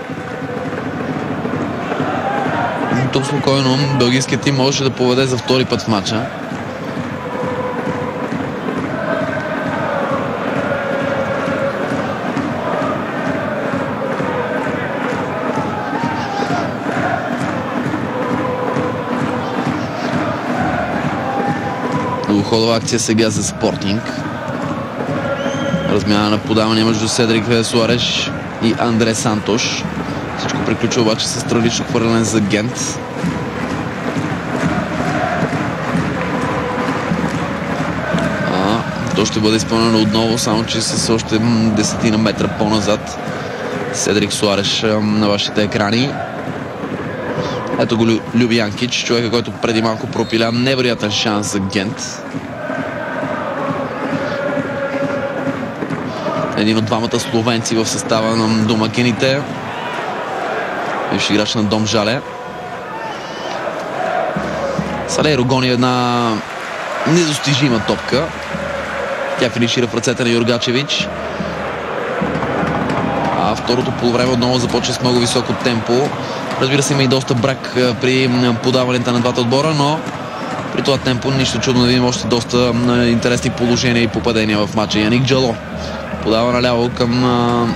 Тук спокойно белгийският тим можеше да поведе за втори път в матча. Ходова акция сега за Спортинг. Размяна на подаване между Седрик Суареш и Андре Сантош. Всичко приключва обаче с трагично хвърляне за Гент. То ще бъде изпълнено отново, само че с още 10 метра по-назад. Седрик Суареш на вашите екрани. Ето го Любянкич, човека, който преди малко пропиля невероятен шанс за Гент. Един от двамата словенци в състава на домакините. Бивш играч на Дом Жале. Салейро гони една недостижима топка. Тя финишира в ръцете на Юргачевич. А второто полувреме отново започва с много високо темпо. Разбира се, има и доста брак при подаването на двата отбора, но при това темпо нищо чудно да видим още доста интересни положения и попадения в матча. Яник Джало подава наляво към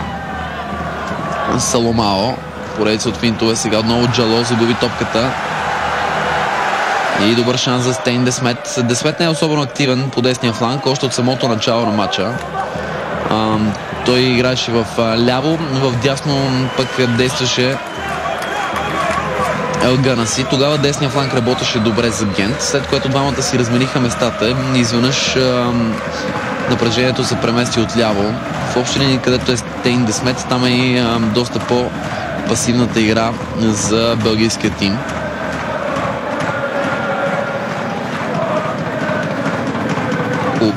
Саломао. Поредица от финтове. Сега отново Джало загуби топката. И добър шанс за Стейн Десмет. Десмет не е особено активен по десния фланг, още от самото начало на матча. Той играеше в ляво, в дясно пък действаше Ел Ганаси. Тогава десния фланг работеше добре за Гент, след което двамата си размениха местата и изведнъж напрежението се премести отляво. В общи линии, където е Стейн Десмет, там е и доста по-пасивната игра за белгийския тим.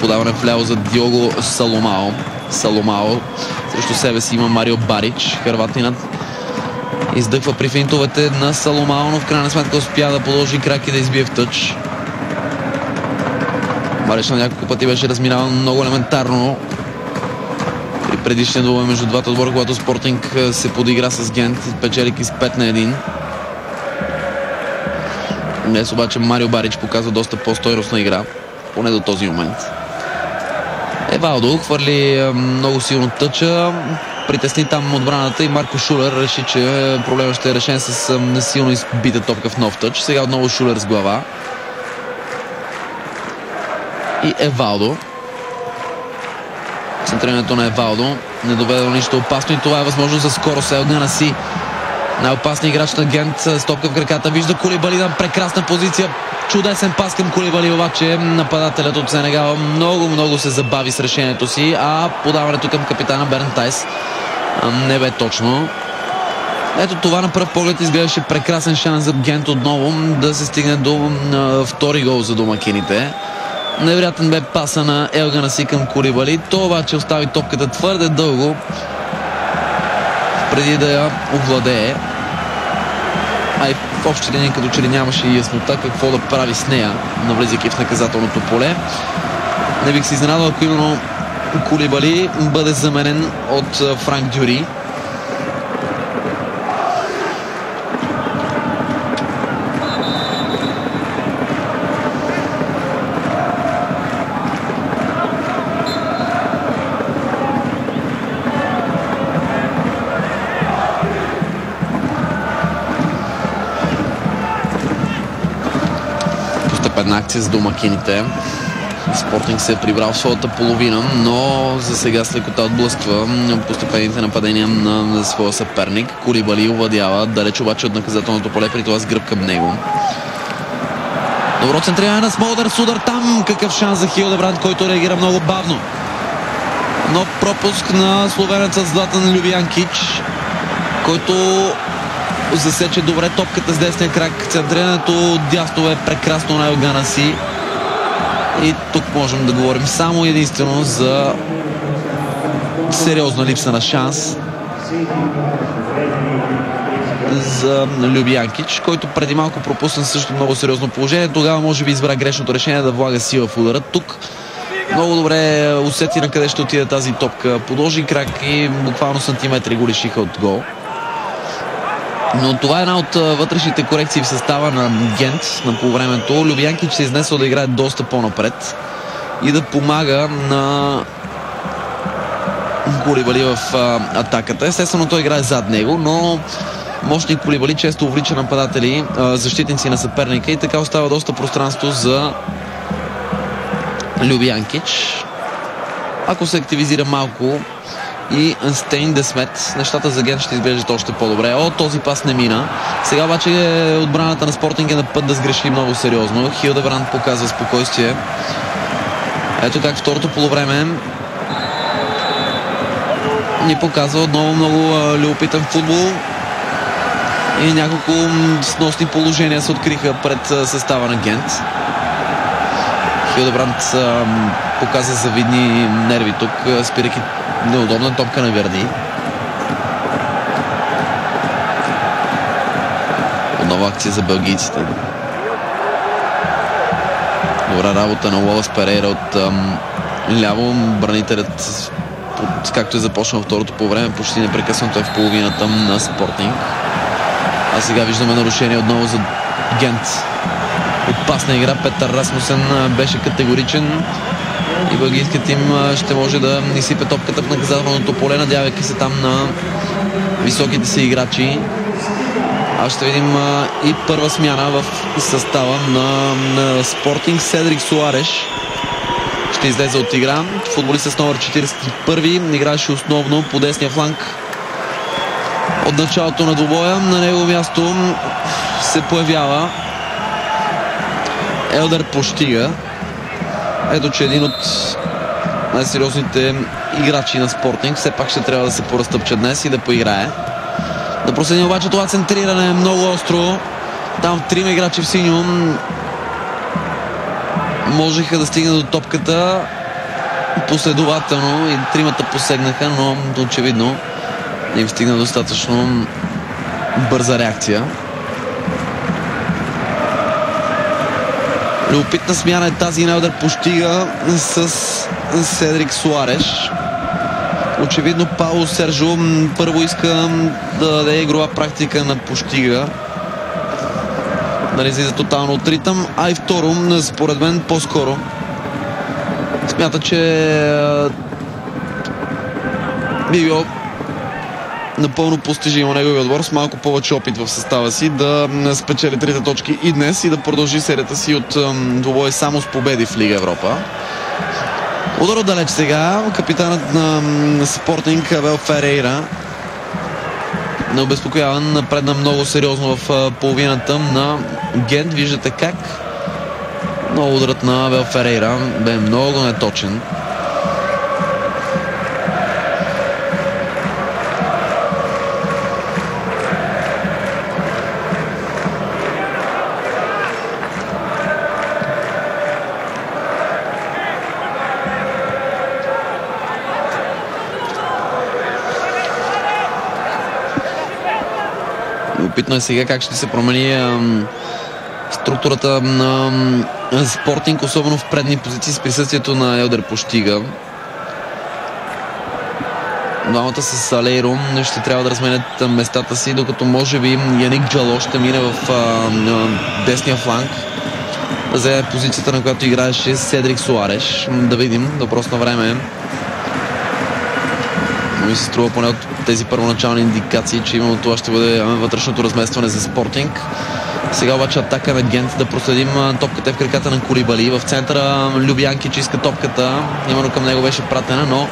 Подаване вляво за Диого Саломао. Саломао срещу себе си има Марио Барич. Хърватинът издъхва при финтовете на Саломао, но в крайна сметка успя да подложи крак и да избие в тъч. Барич на няколко пъти беше разминаван много елементарно при предишния двубой между двата отбора, когато Спортинг се подигра с Гент, печелики с 5-1. Днес обаче Марио Барич показва доста по-стойностна игра, поне до този момент. Евалдо хвърли много силно тъча, притесни там отбраната и Марко Шулер реши, че проблемът ще е решен с силно избита топка в нов тъч. Сега отново Шулер с глава. И Евалдо. Центрирането на Евалдо не доведе до нищо опасно и това е възможно за скорост. Ел Ганаси, най-опасният играч на Гент, с топка в краката. Вижда Кулибали на прекрасна позиция. Чудесен пас към Кулибали, обаче нападателят от Сенегал много се забави с решението си, а подаването към капитана Берн Тайс не бе точно. Ето това на пръв поглед изглеждаше прекрасен шанс за Гент отново да се стигне до втори гол за домакините. Невероятен бе паса на Ел Ганаси към Кулибали. То обаче остави топката твърде дълго преди да я овладее. А и в общи линии като че ли нямаше и яснота какво да прави с нея, навлизайки в наказателното поле. Не бих се изненадал, ако именно Кулибали бъде заменен от Франк Дюри. Една акция с домакините. Спортинг се е прибрал в своята половина, но за сега с лекота отблъсква постепенните нападения на своя съперник. Кулибали овладява далеч обаче от наказателното поле, при това с гръб към него. Добро центриране на Смолдър с удар там. Какъв шанс за Хилдебранд, който реагира много бавно. Но пропуск на словенеца Златан Любянкич, който засече добре топката с десния крак. Центрирането дясно е прекрасно на Ел Ганаси. И тук можем да говорим само единствено за сериозна липса на шанс за Любянкич, който преди малко пропусна също много сериозно положение. Тогава може би избра грешното решение да влага сила в удара. Тук много добре усети на къде ще отиде тази топка. Подложи крак и буквално сантиметри го лишиха от гол. Но това е една от вътрешните корекции в състава на Гент на полувремето. Любянкич се изнесъл да играе доста по-напред и да помага на Кулибали в атаката. Естествено той играе зад него, но мощник Кулибали често увлича нападатели, защитници на съперника и така остава доста пространство за Любянкич. Ако се активизира малко и Стейн Десмет, нещата за Гент ще изглеждат още по-добре. Този пас не мина. Сега обаче отбраната на Спортинг е на път да сгреши много сериозно. Хилдебранд показва спокойствие. Ето как второто полувреме ни показва отново много любопитен футбол и няколко сносни положения се откриха пред състава на Гент. Хилдебранд показа завидни нерви тук, спирайки неудобна топка на Верди. Нова акция за белгийците. Добра работа на Уолъс Перейра от ляво. Бранителят, както е започнал второто по време, почти непрекъснато е в половината на Спортинг. А сега виждаме нарушение отново за Гент. Опасна игра. Петър Расмусен беше категоричен и белгийският тим ще може да изсипе топката в наказателното поле, надявайки се там на високите си играчи. А ще видим и първа смяна в състава на Спортинг. Седрик Суареш ще излезе от игра. Футболист с номер 41 играеше основно по десния фланг от началото на двубоя. На него място се появява Елдер Поштига. Ето, че един от най-сериозните играчи на Спортинг все пак ще трябва да се поразтъпча днес и да поиграе. Да проследим обаче това центриране е много остро. Там трима играчи в синьо можеха да стигнат до топката последователно и тримата посегнаха, но очевидно не им стигна достатъчно бърза реакция. Любопитна смяна е тази на Елдер Поштига с Седрик Суареш. Очевидно Пауло Сержо първо иска да даде игрова практика на Поштига, да не излиза тотално от ритъм, а и второ, според мен по-скоро смята, че би било напълно постижимо неговия отбор с малко повече опит в състава си да спечели трите точки и днес и да продължи серията си от двубой само с победи в Лига Европа. Удар отдалеч сега. Капитанът на Спортинг Абел Ферейра, необезпокояван, напредна много сериозно в половината на Гент. Виждате как. Но ударът на Абел Ферейра бе много неточен. Опитно е сега как ще се промени структурата на Спортинг, особено в предни позиции с присъствието на Елдер Поштига. Двамата с Алейро ще трябва да разменят местата си, докато може би Яник Джало ще мине в десния фланг да вземе позицията, на която играеше Седрик Суареш. Да видим, въпрос на време. Ми се струва поне от тези първоначални индикации, че именно това ще бъде вътрешното разместване за Спортинг. Сега обаче атака на Гент. Да проследим топката в краката на Кулибали. В центъра Любянкич иска топката. Именно към него беше пратена, но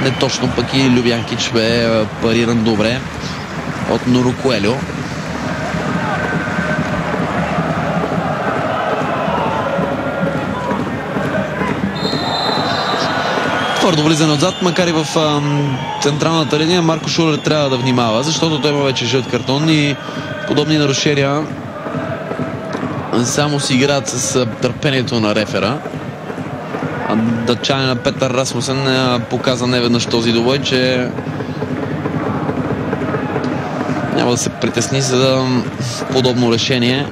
не точно, пък и Любянкич бе париран добре от Нуро Коелю. Твърдо влизане отзад, макар и в централната линия. Марко Шулер трябва да внимава, защото той има вече жълт картон и подобни нарушения само си играят с търпението на рефера. Датчанина Петър Расмусен показа неведнъж този двубой, че няма да се притесни за подобно решение.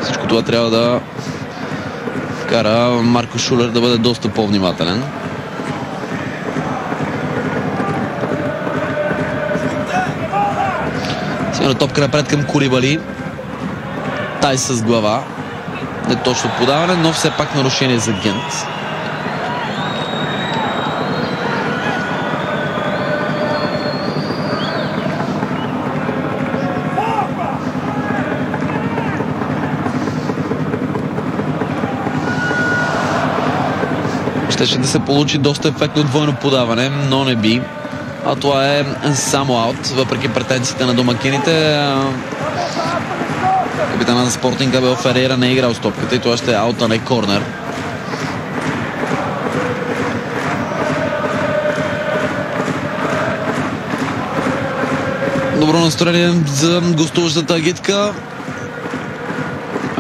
Всичко това трябва да кара Марко Шулер да бъде доста по-внимателен. Сега на топка напред към Кулибали. Тай с глава. Не точно подаване, но все пак нарушение за Гент. Щеше да се получи доста ефектно двойно подаване, но не би. А това е само аут, въпреки претенциите на домакините. Капитана на Спортинг Абел Ферейра не е играл с топката и това ще е аут, а не корнер. Добро настроение за гостуващата агитка.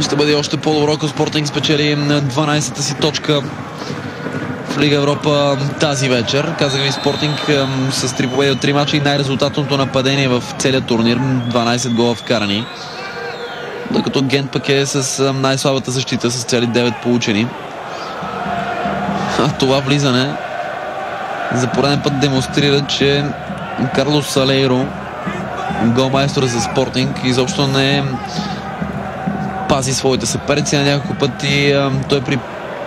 Ще бъде още по-добро, ако Спортинг спечели 12-та си точка в Лига Европа тази вечер. Казах ви, Спортинг с 3 победи от 3 мача и най-резултатното нападение в целия турнир. 12 гола вкарани. Докато Гент пък е с най-слабата защита с цели 9 получени. А това влизане за пореден път демонстрира, че Карлос Салейро, голмайстора за Спортинг, изобщо не пази своите съперници. На няколко пъти той при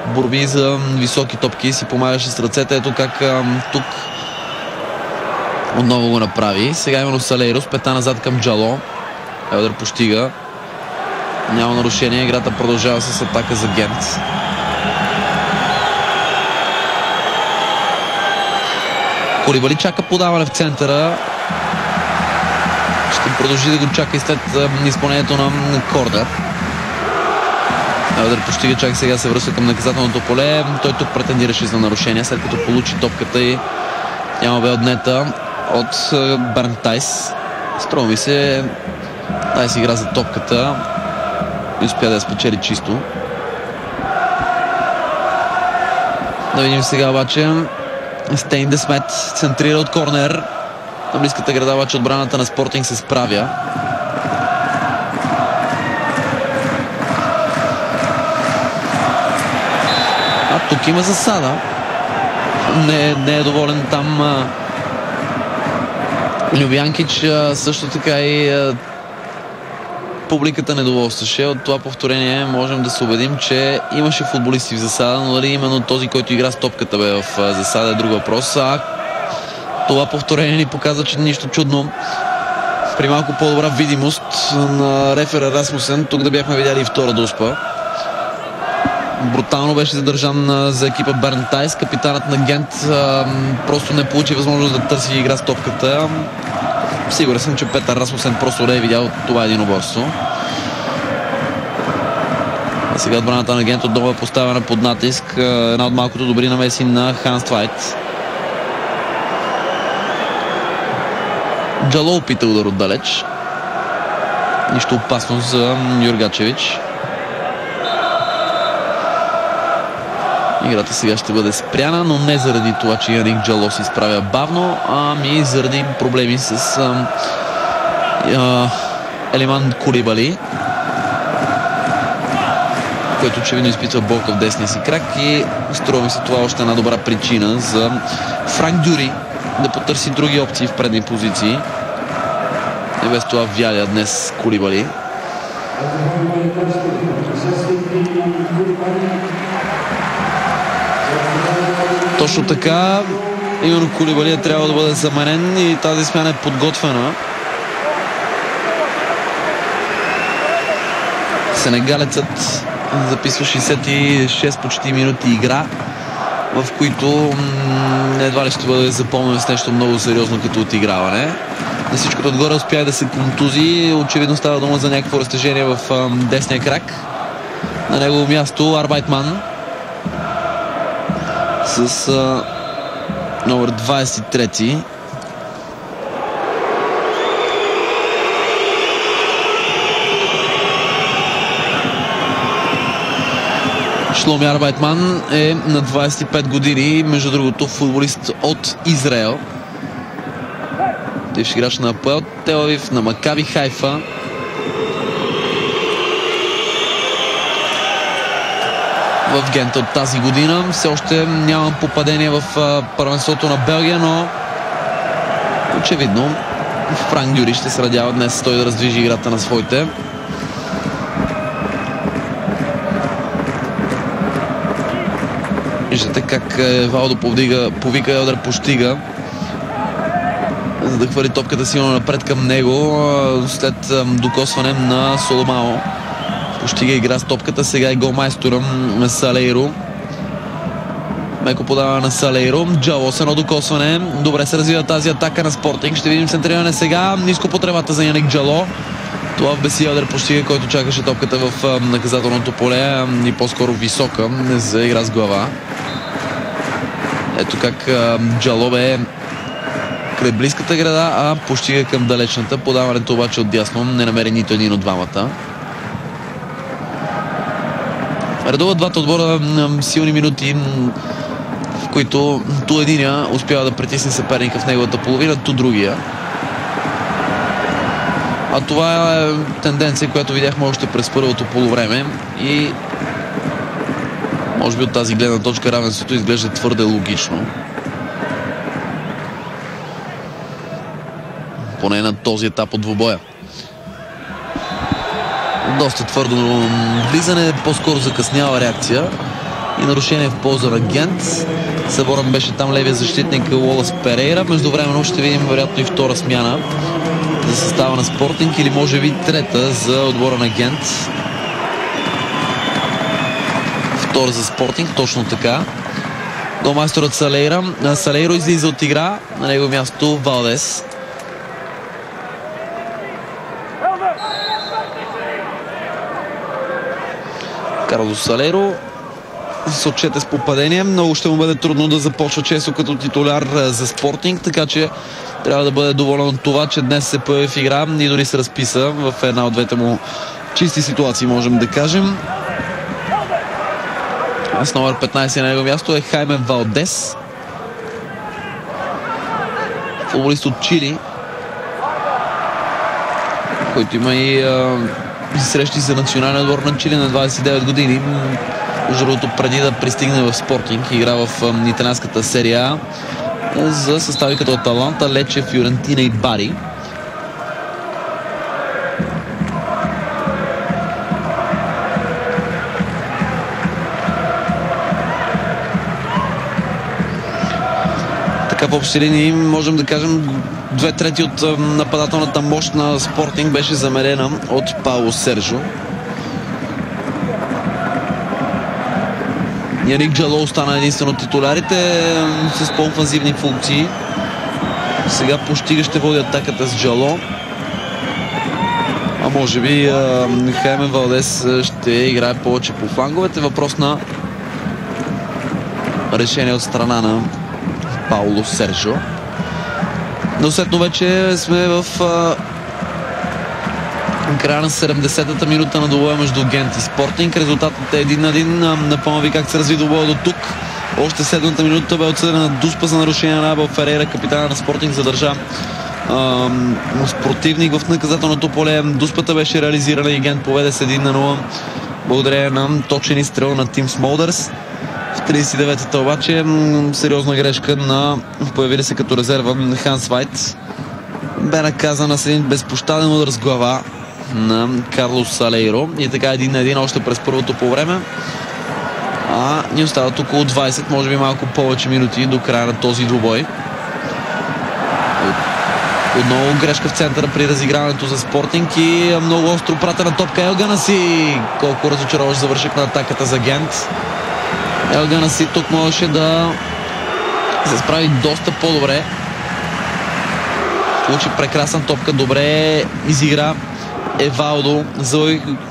борби за високи топки си помагаше с ръцете. Ето как тук отново го направи. Сега именно Салейро с пета назад към Джало. Елдър Поштига. Няма нарушение. Играта продължава с атака за Гент. Кулибали чака подаване в центъра. Ще продължи да го чака и след изпълнението на Корда. Елдър Поштига чак сега се връща към наказателното поле. Той тук претендираше за нарушение, след като получи топката и няма бе отнета от Бернт Тайс. Струва ми се, Тайс игра за топката и успя да я спечели чисто. Да видим сега обаче Стейн Десмет центрира от корнер. На близката града обаче отбраната на Спортинг се справя. А тук има засада. Не е доволен там Любянкич, също така и публиката недоволстваше. От това повторение можем да се убедим, че имаше футболисти в засада, но дали именно този, който игра с топката бе в засада, е друг въпрос. Това повторение ни показва, че нищо чудно при малко по-добра видимост на рефера Расмусен тук да бяхме видяли и втора дуспа. Брутално беше задържан за екипа Бернт Тайс. Капитанът на Гент просто не получи възможност да търси игра с топката. Сигурен съм, че Петър Расмусен просто не е видял това единоборство. А сега отбраната на Гент отново е поставена под натиск. Една от малкото добри намеси на Ханс Твайт. Джало опита удар отдалеч. Нищо опасно за Юргачевич. Играта сега ще бъде спряна, но не заради това, че Яник Джало се изправя бавно, ами заради проблеми с Елиман Кулибали, който очевидно изпитва болка в десния си крак и струва ми се това още една добра причина за Франк Дюри да потърси други опции в предни позиции. И без това вяля днес Кулибали. Точно така, именно Кулибали трябва да бъде заменен и тази смяна е подготвена. Сенегалецът записва 66 почти минути игра, в които едва ли ще бъде запомнен с нещо много сериозно като отиграване. На всичкото отгоре успя да се контузи. Очевидно става дума за някакво разтежение в десния крак. На негово място Арбайтман с номер 23. Шломи Арбайтман е на 25 години, между другото футболист от Израел. Бивш играч на АПОЕЛ Тел Авив, на Макаби Хайфа. В Гент от тази година. Все още нямам попадение в първенството на Белгия, но очевидно Франк Дюри ще се радява днес той да раздвижи играта на своите. Виждате как Валдо повика Елдър Поштига, за да хвърли топката силно напред към него след докосване на Соломао. Поштига игра с топката, сега е голмайстора на Салейро. Меко подава на Салейро. Джало с едно докосване. Добре се развива тази атака на Спортинг. Ще видим центриране сега. Ниско по тревата за Яник Джало. Това вбеси Елдър Поштига, който чакаше топката в наказателното поле и по-скоро висока за игра с глава. Ето как Джало бе край близката града, а Поштига към далечната. Подаването обаче от дясно не намери нито един от двамата. Редуват двата отбора силни минути, в които ту единия успява да притисне съперника в неговата половина, ту другия. А това е тенденция, която видяхме още през първото полувреме и Може би от тази гледна точка равенството изглежда твърде логично. Поне на този етап от двубоя. Доста твърдо влизане, по-скоро закъснява реакция и нарушение в полза на Гент. Съборен беше там левия защитник Лолас Перейра. Междувременно ще видим вероятно и втора смяна за състава на Спортинг или може би трета за отбора на Гент. Втора за Спортинг, точно така. Домайсторът Салейро излиза от игра. На него място Валдес. Карлос Салейро се отчете с попадение. Много ще му бъде трудно да започва често като титуляр за Спортинг, така че трябва да бъде доволен от това, че днес се появи в игра и дори се разписа в една от двете му чисти ситуации, можем да кажем. С номер 15 на него място е Хайме Валдес, футболист от Чили, който има и срещи за национален отбор на Чили на 29 години. Между другото, преди да пристигне в Спортинг, игра в италианската серия А за състави като Аталанта, Лече, Фиорентина и Бари. Така в общи линии можем да кажем 2/3 от нападателната мощ на Спортинг беше замерена от Пауло Сержо. Яник Джало остана единствено от титулярите с по-офанзивни функции. Сега Пощига ще води атаката с Джало. А може би Хайме Валдес ще играе повече по фланговете. Въпрос на решение от страна на Пауло Сержо. Но след вече сме в края на 70-та минута на двубоя между Гент и Спортинг. Резултатът е 1-1. Напомня ви как се разви двубоя до тук. Още 7-та минута бе отсъдена дуспа за нарушение на Абел Ферейра. Капитана на Спортинг задържа спортивник в наказателното поле. Дуспата беше реализирана и Гент поведе с 1-0 благодарение на точен изстрел на Тим Смолдърс. В 39-та обаче сериозна грешка на появили се като резерва Ханс Вайт. Бе наказана с един безпощаден удар с глава на Карлос Салейро. И така 1-1 още през първото по време. А ни остават около 20, може би малко повече минути до края на този двубой. Отново грешка в центъра при разиграването за Спортинг и много остро пратена топка Ел Ганаси. Колко разочароващ завършек на атаката за Гент. Ел Ганаси тук можеше да се справи доста по-добре. Получи прекрасна топка, добре изигра Евалдо,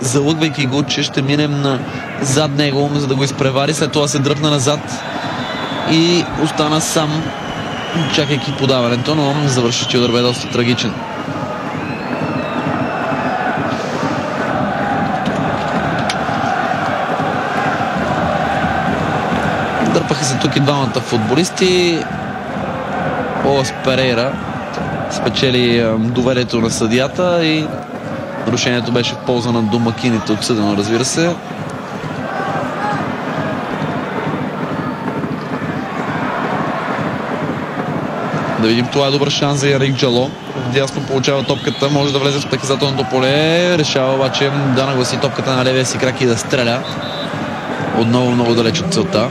залъгвайки го, че ще минем зад него, за да го изпревари. След това се дръпна назад и остана сам, чакайки подаването, но завърши удар бе доста трагичен. Дърпаха се тук и двамата футболисти. Лолас Перейра спечели доверието на съдията и нарушението беше в полза на домакините, отсъдено, разбира се. Да видим, това е добър шанс за Яник Джало. Дясно получава топката, може да влезе в наказателното поле. Решава обаче да нагласи топката на левия си крак и да стреля. Отново много далеч от целта.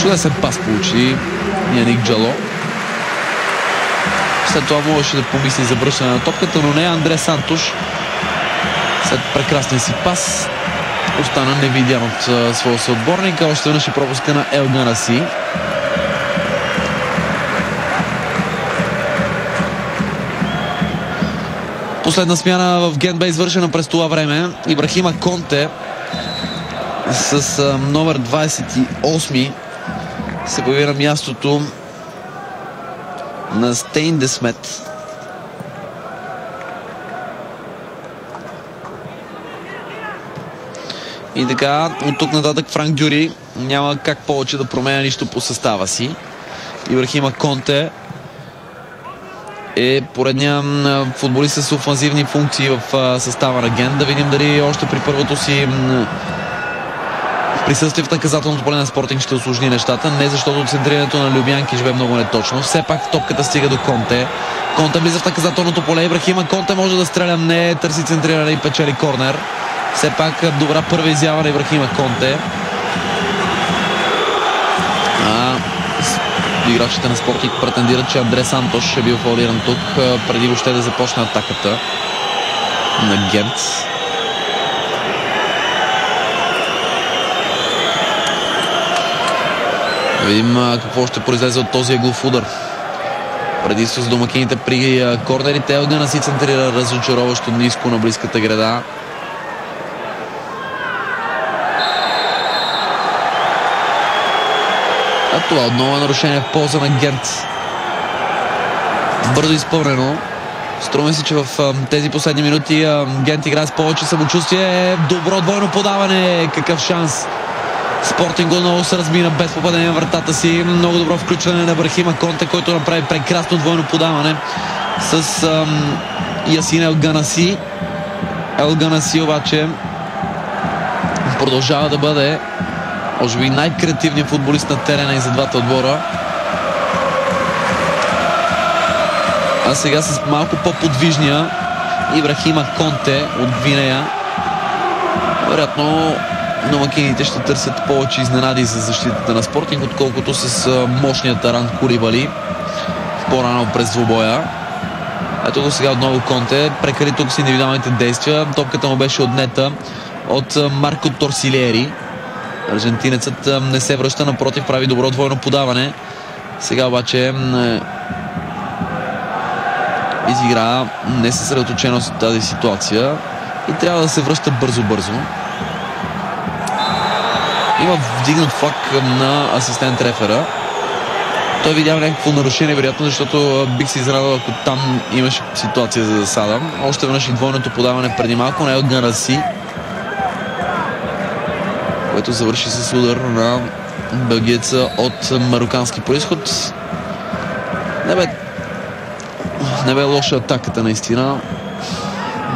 Чудесен пас получи Яник Джало. След това можеше да помисли за връщане на топката, но не. Андре Сантош след прекрасния си пас остана невидян от своя съотборник. Още веднъж и пропуска на Ел Ганаси. Последна смяна в Гент бе извършена през това време. Ибрахима Конте с номер 28 се появи на мястото на Стейн Десмет. И така, от тук нататък Франк Дюри няма как повече да променя нищо по състава си. Ибрахима Конте е поредния футболист с офанзивни функции в състава на Гент. Да видим дали още при първото си присъствие в наказателното поле на Спортинг ще усложни нещата. Не защото центрирането на Любянкич бе много неточно. Все пак топката стига до Конте. Конте влиза в наказателното поле. Ибрахима Конте може да стреля. Не търси центриране и печели корнер. Все пак добра първа изява на Ибрахима Конте. Играчите на Спортинг претендират, че Андре Сантош е бил фаулиран тук преди въобще да започне атаката на Гент. Видим какво ще произлезе от този ъглов удар. Предимство с домакините при корнерите. Елгана си центрира разочароващо ниско на близката града. А това отново е нарушение в полза на Гент. Бързо изпълнено. Струва се, че в тези последни минути Гент играе с повече самочувствие. Добро двойно подаване. Какъв шанс. Спортинг отново се размина без попадение в вратата си. Много добро включване на Ибрахима Конте, който направи прекрасно двойно подаване с Ясин Елганаси. Елганаси обаче продължава да бъде може би най-креативният футболист на терена и за двата отбора. А сега с малко по-подвижния Ибрахима Конте от Гвинея. Вероятно домакините ще търсят повече изненади за защитата на Спортинг, отколкото с мощният Таран Кулибали по-рано през двубоя. Ето го сега отново Конте. Прекали тук с индивидуалните действия. Топката му беше отнета от Марко Торсилиери. Аржентинецът не се връща, напротив прави добро двойно подаване. Сега обаче изигра несъсредоточеност в тази ситуация и трябва да се връща бързо-бързо. Има вдигнат флаг на асистент рефера. Той видява някакво нарушение, вероятно, защото бих се изненадал, ако там имаше ситуация за засада. Още веднъж и двойното подаване преди малко на Елганаси, което завърши с удар на белгиеца от марокански произход. Не бе лоша атаката наистина,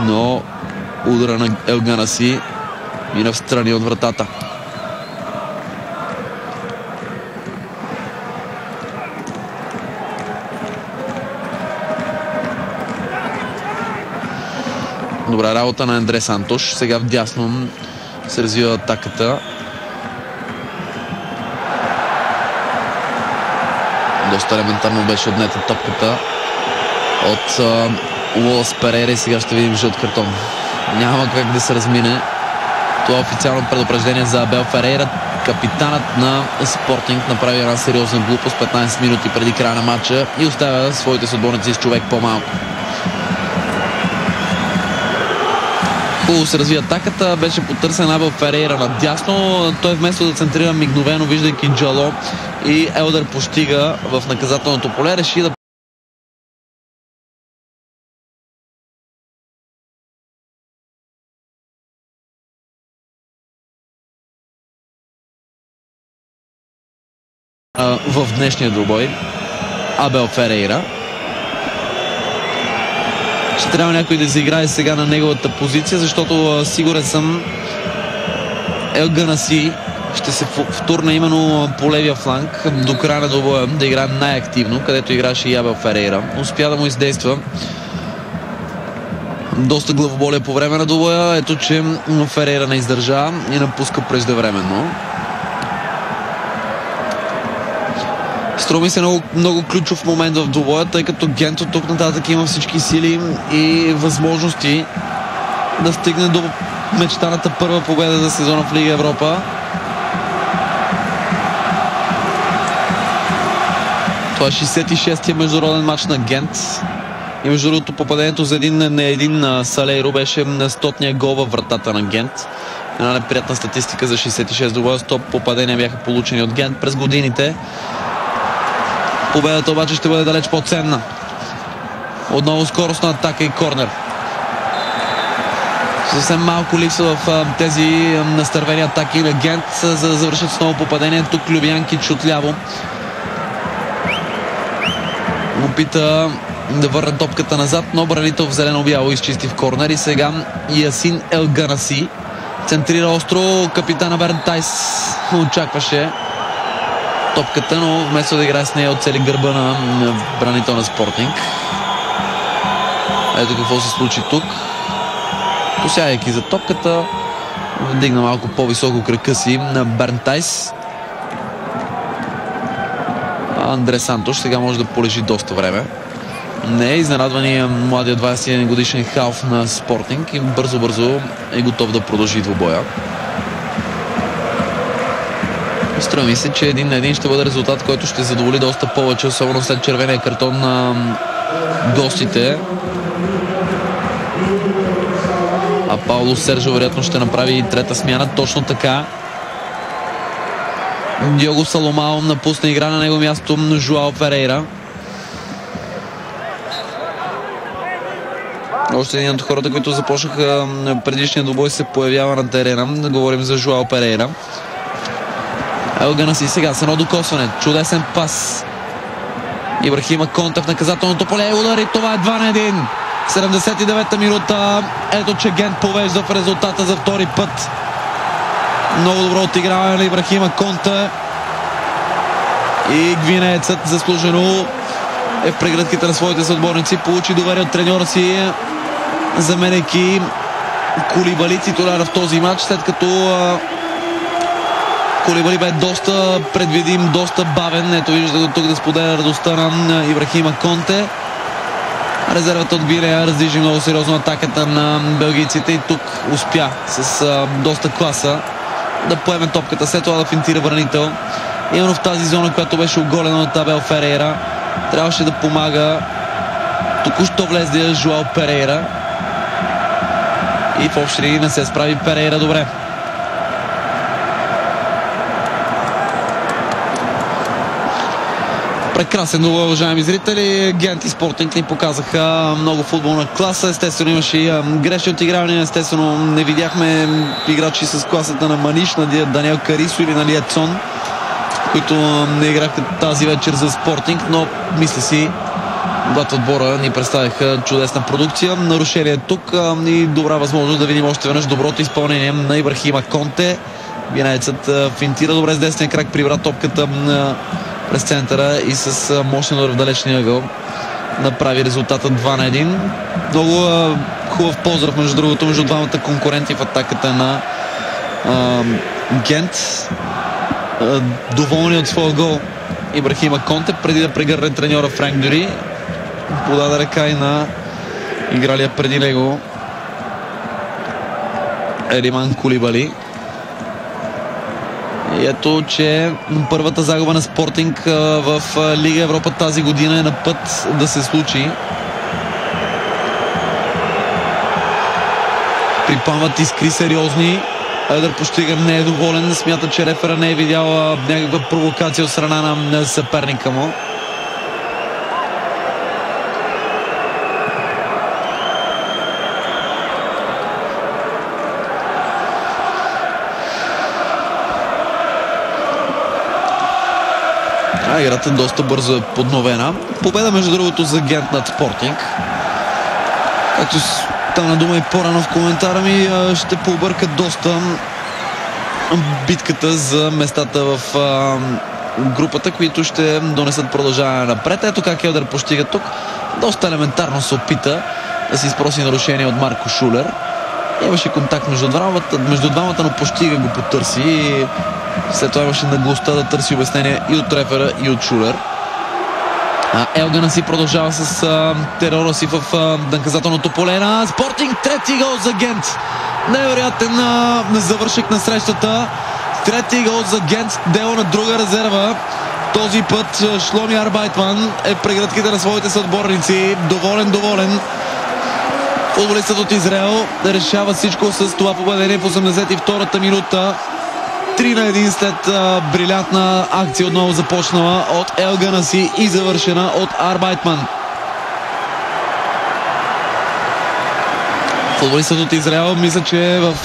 но удара на Елганаси мина в страни от вратата. Добра работа на Андре Сантош. Сега вдясно се развива атаката. Доста елементарно беше отнета топката от Уолас Перейра и сега ще видим жълт картон. Няма как да се размине. Това е официално предупреждение за Абел Ферейра. Капитанът на Спортинг направи една сериозна глупост 15 минути преди края на матча и оставя своите съотборници с човек по-малко. Хубаво се разви атаката, беше потърсен Абел Ферейра надясно. Той вместо да центрира мигновено, виждайки Джало и Елдер Постига в наказателното поле, реши да в днешния двубой Абел Ферейра. Ще трябва някой да заиграе сега на неговата позиция, защото сигурен съм Елганаси ще се втурне именно по левия фланг до края на двубоя да играе най-активно, където играше и Абел Ферейра. Успя да му издейства доста главоболие по време на двубоя. Ето, че Ферейра не издържа и напуска преждевременно. Струва ми се много ключов момент в двубоя, тъй като Гент от тук нататък има всички сили и възможности да стигне до мечтаната първа победа за сезона в Лига Европа. Това е 66-тия международен матч на Гент. И между другото попадението за един на Салейро беше на 100-ния гол във вратата на Гент. Една неприятна статистика за 66 двубоя. 100 попадения бяха получени от Гент през годините. Победата обаче ще бъде далеч по-ценна. Отново скоростна атака и корнер. Съвсем малко липса в тези настървени атаки на Гент, за да завършат с ново попадение. Тук Любянкич отляво опита да върне топката назад, но бранител в зелено-бяло изчисти в корнер и сега Ясин Елганаси центрира остро. Капитана Бернтайс очакваше топката, но вместо да играе с нея оцели гърба на бранител на Спортинг. Ето какво се случи тук. Посягайки за топката, вдигна малко по-високо крака си на Бернтайс. Андре Сантош сега може да полежи доста време. Не е изненадвания младия 21 годишен халф на Спортинг и бързо е готов да продължи двубоя. Струва ми се, че 1-1 ще бъде резултат, който ще задоволи доста повече, особено след червения картон на гостите. А Пауло Сержо вероятно ще направи и трета смяна. Точно така. Диого Саломао напусна игра, на него място Жуао Ферейра. Още един от хората, които започнаха предишния двубой, се появява на терена. Да говорим за Жуао Перейра. Елганаси сега с едно докосване. Чудесен пас. Ибрахима Конте в наказателното поле. Удар и това е 2-1. 79-та минута. Ето, че Гент повежда в резултата за втори път. Много добро отиграване на Ибрахима Конте. И гвинеецът заслужено е в прегръдките на своите съотборници. Получи доверие от треньора си, заменяйки Кулибали титуляра в този матч, след като Кулибали бе доста предвидим, доста бавен. Ето виждате го тук да споделя радостта на Ибрахима Конте. Резервата от Гвинея раздвижи много сериозно атаката на белгийците и тук успя с доста класа да поеме топката, след това да финтира бранител. Именно в тази зона, която беше оголена от Абел Ферейра, трябваше да помага току-що влезлия Жуао Перейра. И в общи линии не се справи Перейра добре. Прекрасен дуел, уважаеми зрители. Гент и Спортинг ни показаха много футболна класа. Естествено имаше и грешни отигравания. Естествено не видяхме играчи с класата на Маниш, на Даниел Карисо или на Лиецон, които не играха тази вечер за Спортинг, но мисля си, двата отбора ни представиха чудесна продукция. Нарушение тук и добра възможност да видим още веднъж доброто изпълнение на Ибрахима Конте. Гвинеецът финтира добре с десния крак, прибра топката през центъра и с мощен удар в далечния ъгъл направи резултата 2-1. Много хубав поздрав, между другото, между двамата конкуренти в атаката на Гент. Доволни от своя гол Ибрахима Конте, преди да прегърне треньора Франк Дюри. Подаде ръка и на игралия преди него Ериман Кулибали. И ето, че първата загуба на Спортинг в Лига Европа тази година е на път да се случи. Припамват искри сериозни. Едър Постига не е доволен. Смята, че рефера не е видял някаква провокация от страна на съперника му. Играта доста бързо е подновена. Победа, между другото, за Гент над Спортинг. Както стана дума и по-рано в коментара ми, ще пообъркат доста битката за местата в групата, които ще донесат продължаване напред. Ето как Елдър Постига тук. Доста елементарно се опита да си спроси нарушение от Марко Шулер. Имаше контакт между двамата, но Постига го потърси и след това имаше наглостта да търси обяснение и от рефера, и от Шулер. Елганаси продължава с терора си в наказателното поле на Спортинг. Трети гол за Гент. Невероятен завършек на срещата. Трети гол за Гент. Дело на друга резерва. Този път Шломи Арбайтман е прегръдките на своите съотборници. Доволен. Футболистът от Израел решава всичко с това победение в 82-та минута. 3-1 след брилянтна акция, отново започнала от Елганаси и завършена от Арбайтман. Футболистът от Израел мисля, че в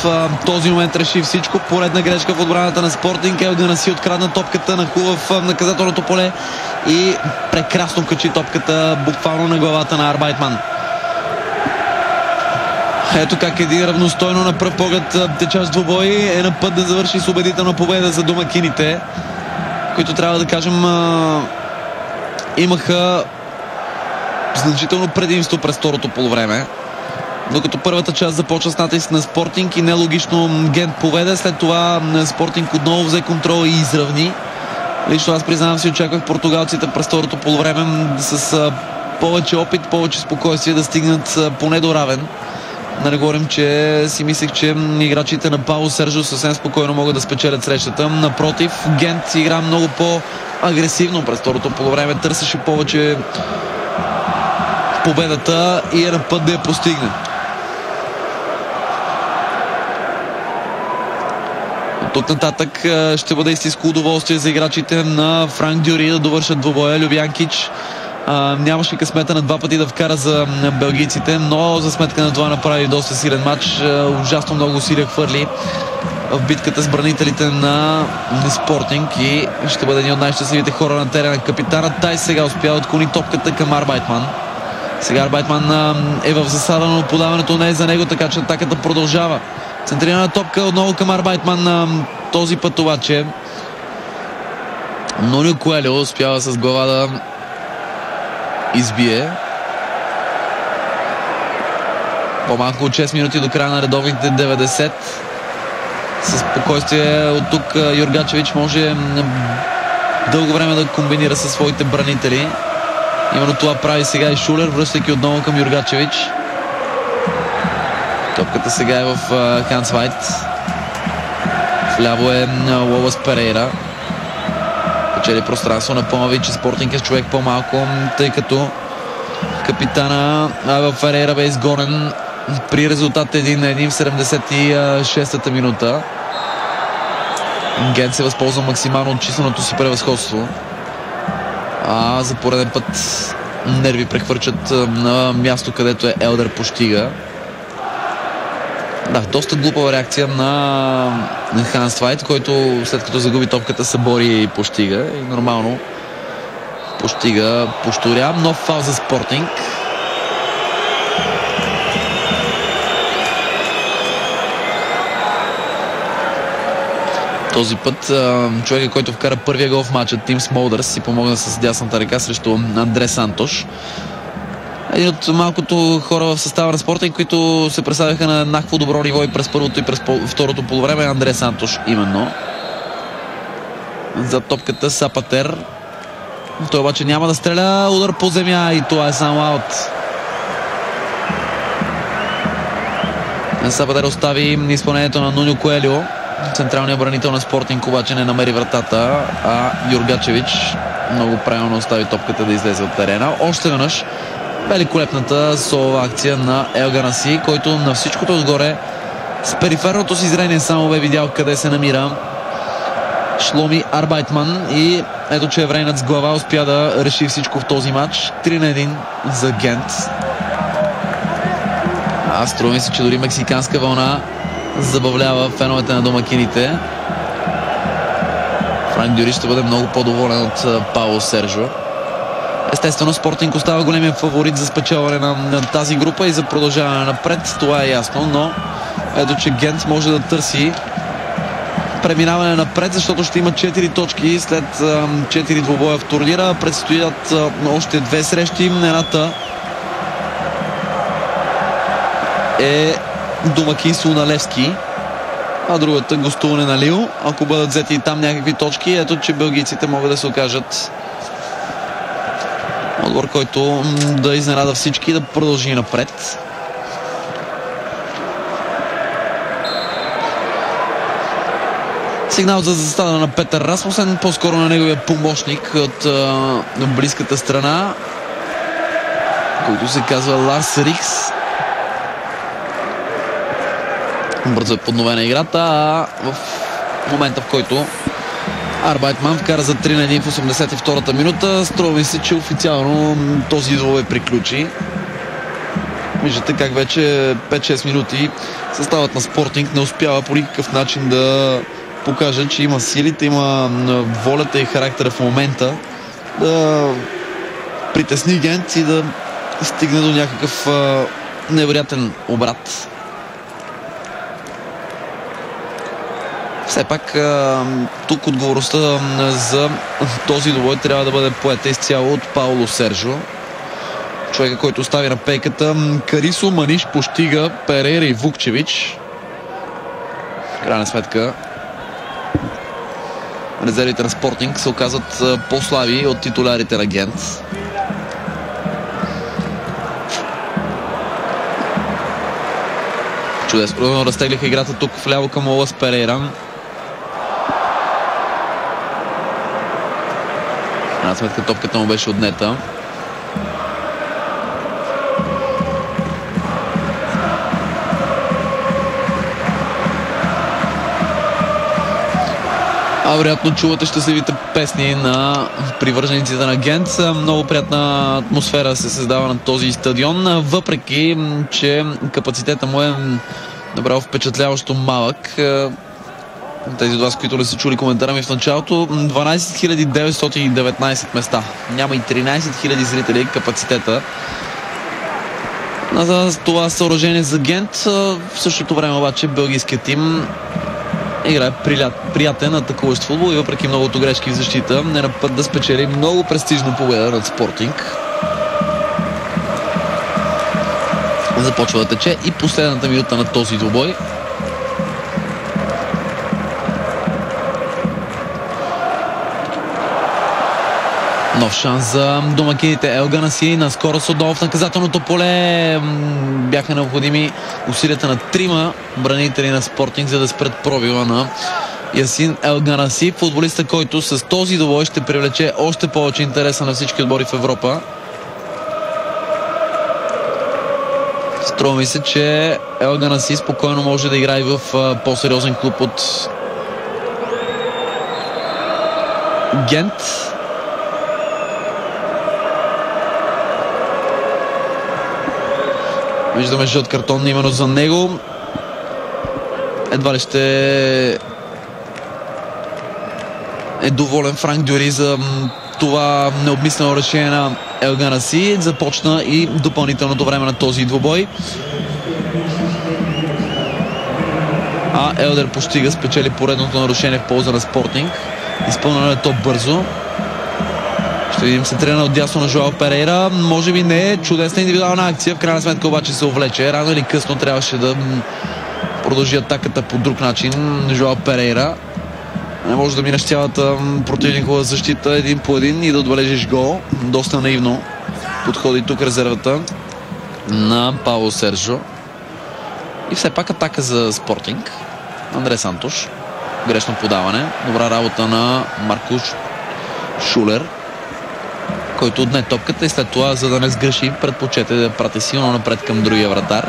този момент реши всичко. Поредна грешка в отбраната на Спортинг. Ел Ганаси открадна топката на в наказателното поле и прекрасно качи топката буквално на главата на Арбайтман. Ето как един равностойно на пръв поглед течащ двубой е на път да завърши с убедителна победа за домакините, които трябва да кажем имаха значително предимство през второто полувреме. Докато първата част започва с натиск на Спортинг и нелогично Гент поведе, след това Спортинг отново взе контрол и изравни. Лично аз признавам си, очаквах португалците през второто полувреме с повече опит, повече спокойствие да стигнат поне до равен. Да не говорим, че си мислех, че играчите на Пауло Сержо съвсем спокойно могат да спечелят срещата. Напротив, Гент игра много по-агресивно през второто полувреме, търсеше повече победата и е на път да я постигне. От тук нататък ще бъде истинско удоволствие за играчите на Франк Дюри да довършат двубоя. Любянкич нямаше късмета на два пъти да вкара за белгийците, но за сметка на това направи доста силен матч. Ужасно много усилия хвърли в битката с бранителите на Спортинг и ще бъде един от най-щастливите хора на терена. Капитанът Тай сега успя да отклони топката към Арбайтман. Сега Арбайтман е в засада, но подаването не е за него, така че атаката продължава. Центрирана топка отново към Арбайтман. Този път обаче Нунио Коелио успява с глава да избие. По-малко от 6 минути до края на редовните 90. Със спокойствие от тук Юргачевич може дълго време да комбинира със своите бранители. Именно това прави сега и Шулер, връщайки отново към Юргачевич. Топката сега е в Ханс Вайт. Вляво е Лолас Перейра. Печели пространство на Помави, че Спортинг е с човек по-малко, тъй като капитана Абел Ферейра бе изгонен при резултат 1-1 в 76-та минута. Гент се възползва максимално от численото си превъзходство. За пореден път нерви прехвърчат на място, където е Елдер Поштига. Да, доста глупава реакция на Ханс Вайт, който след като загуби топката се бори и Поштига. И нормално Поштига пошторя. Нов фал за Спортинг. Този път човекът, който вкара първия гол в матча, Тим Смолдърс, си помогна с дясната ръка срещу Андре Сантош. Един от малкото хора в състава на Спортинг, които се представяха на еднакво добро ниво и през първото и през второто полувреме, е Андре Сантош именно. За топката Сапатер. Той обаче няма да стреля. Удар по земя и това е само аут. Сапатер остави изпълнението на Нунио Коелио. Централният бранител на Спортинг обаче не намери вратата, а Юргачевич много правилно остави топката да излезе от терена. Още веднъж великолепната солова акция на Ел Ганаси, който на всичкото отгоре с периферното си зрение само бе видял къде се намира Шломи Арбайтман и ето, че еврейнат с глава успя да реши всичко в този матч. 3-1 за Гент. Струва ми се, че дори мексиканска вълна забавлява феновете на домакините. Франк Дюри ще бъде много по-доволен от Пауло Сержо. Естествено, Спортинг остава големия фаворит за спечелване на тази група и за продължаване напред. Това е ясно, но ето, че Гент може да търси преминаване напред, защото ще има 4 точки след 4 двубоя в турнира. Предстоят още 2 срещи. Едната е домакинство на Левски, а другата гостуване на Лил. Ако бъдат взети и там някакви точки, ето, че белгийците могат да се окажат отбор, който да изненада всички и да продължи напред. Сигнал за заставане на Петър Расмусен, по-скоро на неговия помощник от близката страна, който се казва Ларс Рикс. Бързо е подновена играта, а в момента, в който Арбайтман вкара за 3-1 в 82-та минута, струва ми се, че официално този двубой приключи. Виждате как вече 5-6 минути съставът на Спортинг не успява по никакъв начин да покаже, че има силите, има волята и характера в момента да притесни Гент и да стигне до някакъв невероятен обрат. Все пак тук отговорността за този двубой трябва да бъде поета изцяло от Пауло Сержо. Човека, който остави на пейката Карисо, Маниш, Поштига, Перейра и Вукчевич. В крайна сметка резервите на Спортинг се оказват по-слаби от титулярите на Гент. Чудесно разтеглиха играта тук вляво към Олас Перейра. В крайна сметка топката му беше отнета. Вероятно чувате щастливите песни на привържениците на Гент. Много приятна атмосфера се създава на този стадион, въпреки че капацитета му е направо впечатляващо малък. Тези от вас, които не са чули коментара ми в началото, 12 919 места. Няма и 13 000 зрители капацитета за това съоръжение за Гент. В същото време обаче белгийският тим играе приятен атакуващ футбол и въпреки многото грешки в защита е на път да спечели много престижна победа над Спортинг. Започва да тече и последната минута на този двубой. Нов шанс за домакините. Ел Ганаси наскоро Содол в наказателното поле. Бяха необходими усилията на трима бранители на Спортинг, за да спрат пробива на Ясин Ел Ганаси, футболиста, който с този двубой ще привлече още повече интереса на всички отбори в Европа. Струва ми се, че Ел Ганаси спокойно може да играе в по-сериозен клуб от Гент. Виждаме жълт картон именно за него. Едва ли ще е доволен Франк Дюри за това необмислено решение на Ел Ганаси. Започна и допълнителното време на този двубой. Елдер Поштига спечели поредното нарушение в полза на Спортинг. Изпълнено е то бързо. Ще видим се трена от дясно на Жоао Перейра. Може би не е чудесна индивидуална акция. В крайна сметка обаче се увлече. Рано или късно трябваше да продължи атаката по друг начин. Жоао Перейра не може да минеш цялата противникова защита един по един и да отбележиш гол. Доста наивно подходи тук резервата на Пауло Сержо. И все пак атака за Спортинг. Андре Сантош. Грешно подаване. Добра работа на Маркуш Шулер, който отне топката и след това, за да не сгреши, предпочете да прати силно напред към другия вратар.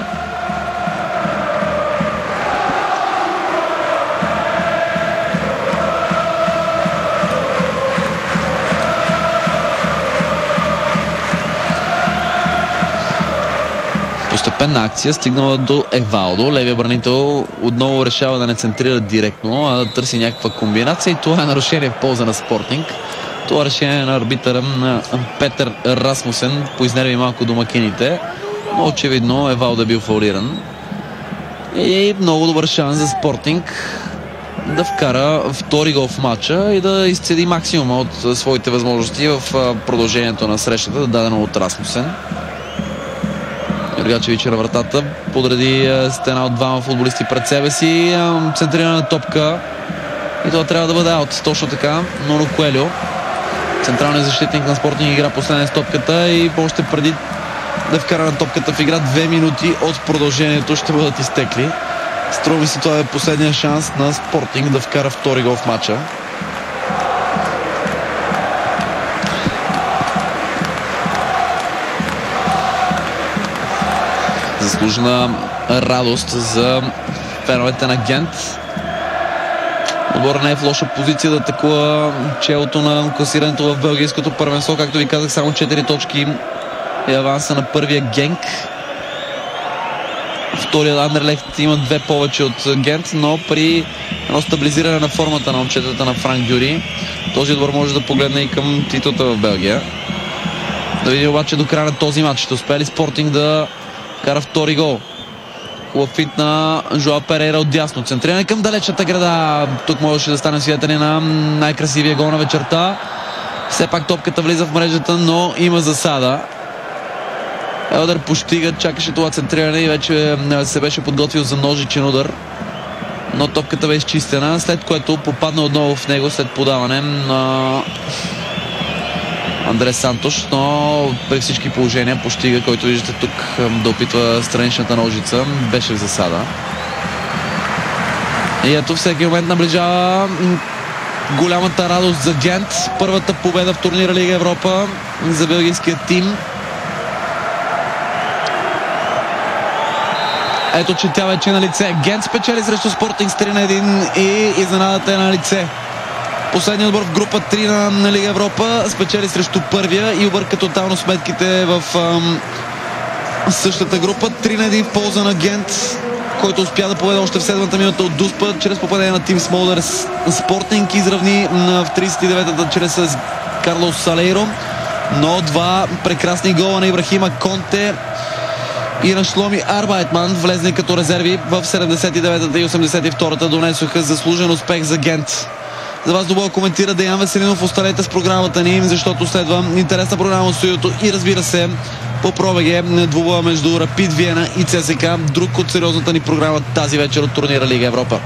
Постепенна акция, стигнала до Евалдо. Левия бранител отново решава да не центрира директно, а да търси някаква комбинация и това е нарушение в полза на Спортинг. Това решение на арбитъра на Петър Расмусен поизнерви малко домакините, но очевидно Евалдо е бил фаулиран. И много добър шанс за Спортинг да вкара втори гол в матча и да изцеди максимума от своите възможности в продължението на срещата, дадено от Расмусен. Юргачевич на вратата подреди стена от двама футболисти пред себе си. Центрирана топка и това трябва да бъде аут. Точно така. Ноно Коелио, централният защитник на Спортинг, игра последния с топката и още преди да вкара на топката в игра 2 минути от продължението ще бъдат изтекли. Струва ми се, това е последния шанс на Спортинг да вкара втори гол в матча. Заслужена радост за феновете на Гент. Отборът не е в лоша позиция да атакува челото на класирането в белгийското първенство. Както ви казах, само 4 точки е аванса на първия Генк. втория Андерлехт има 2 повече от Гент, но при едно стабилизиране на формата на момчетата на Франк Дюри, този отбор може да погледне и към титлата в Белгия. Да видим обаче до края на този матч ще успее ли Спортинг да кара втори гол. Хубав фит на Жоа Перейра от дясно. Центриране към далечната града. Тук можеше да стане свидетели на най-красивия гол на вечерта. Все пак топката влиза в мрежата, но има засада. Елдър Поштига чакаше това центриране и вече се беше подготвил за ножичен удар. Но топката беше изчистена, след което попадна отново в него след подаване на Андре Сантош, но при всички положения Поштига, който виждате тук да опитва страничната ножица, беше в засада. И ето всеки момент наближава голямата радост за Гент. Първата победа в турнира Лига Европа за белгийския тим. Ето, че тя вече е на лице. Гент спечели срещу Спортинг с 3-1 и изненадата е на лице. Последният отбор в група 3 на Лига Европа спечели срещу първия и обърка тотално сметките в същата група. 3-1 в полза на Гент, който успя да победа още в 7-та минута от Дуспа чрез попадение на Тим Смолдър. Спортинг изравни в 39-та чрез Карлос Салейро, но два прекрасни гола на Ибрахима Конте и на Шломи Арбайтман, влезли като резерви в 79-та и 82-та, донесоха заслужен успех за Гент. За вас добро коментира Деян Веселинов. Останете с програмата ни, защото следва интересна програма от студиото и разбира се по пробеге двубоя между Рапид Виена и ЦСКА, друг от сериозната ни програма тази вечер от турнира Лига Европа.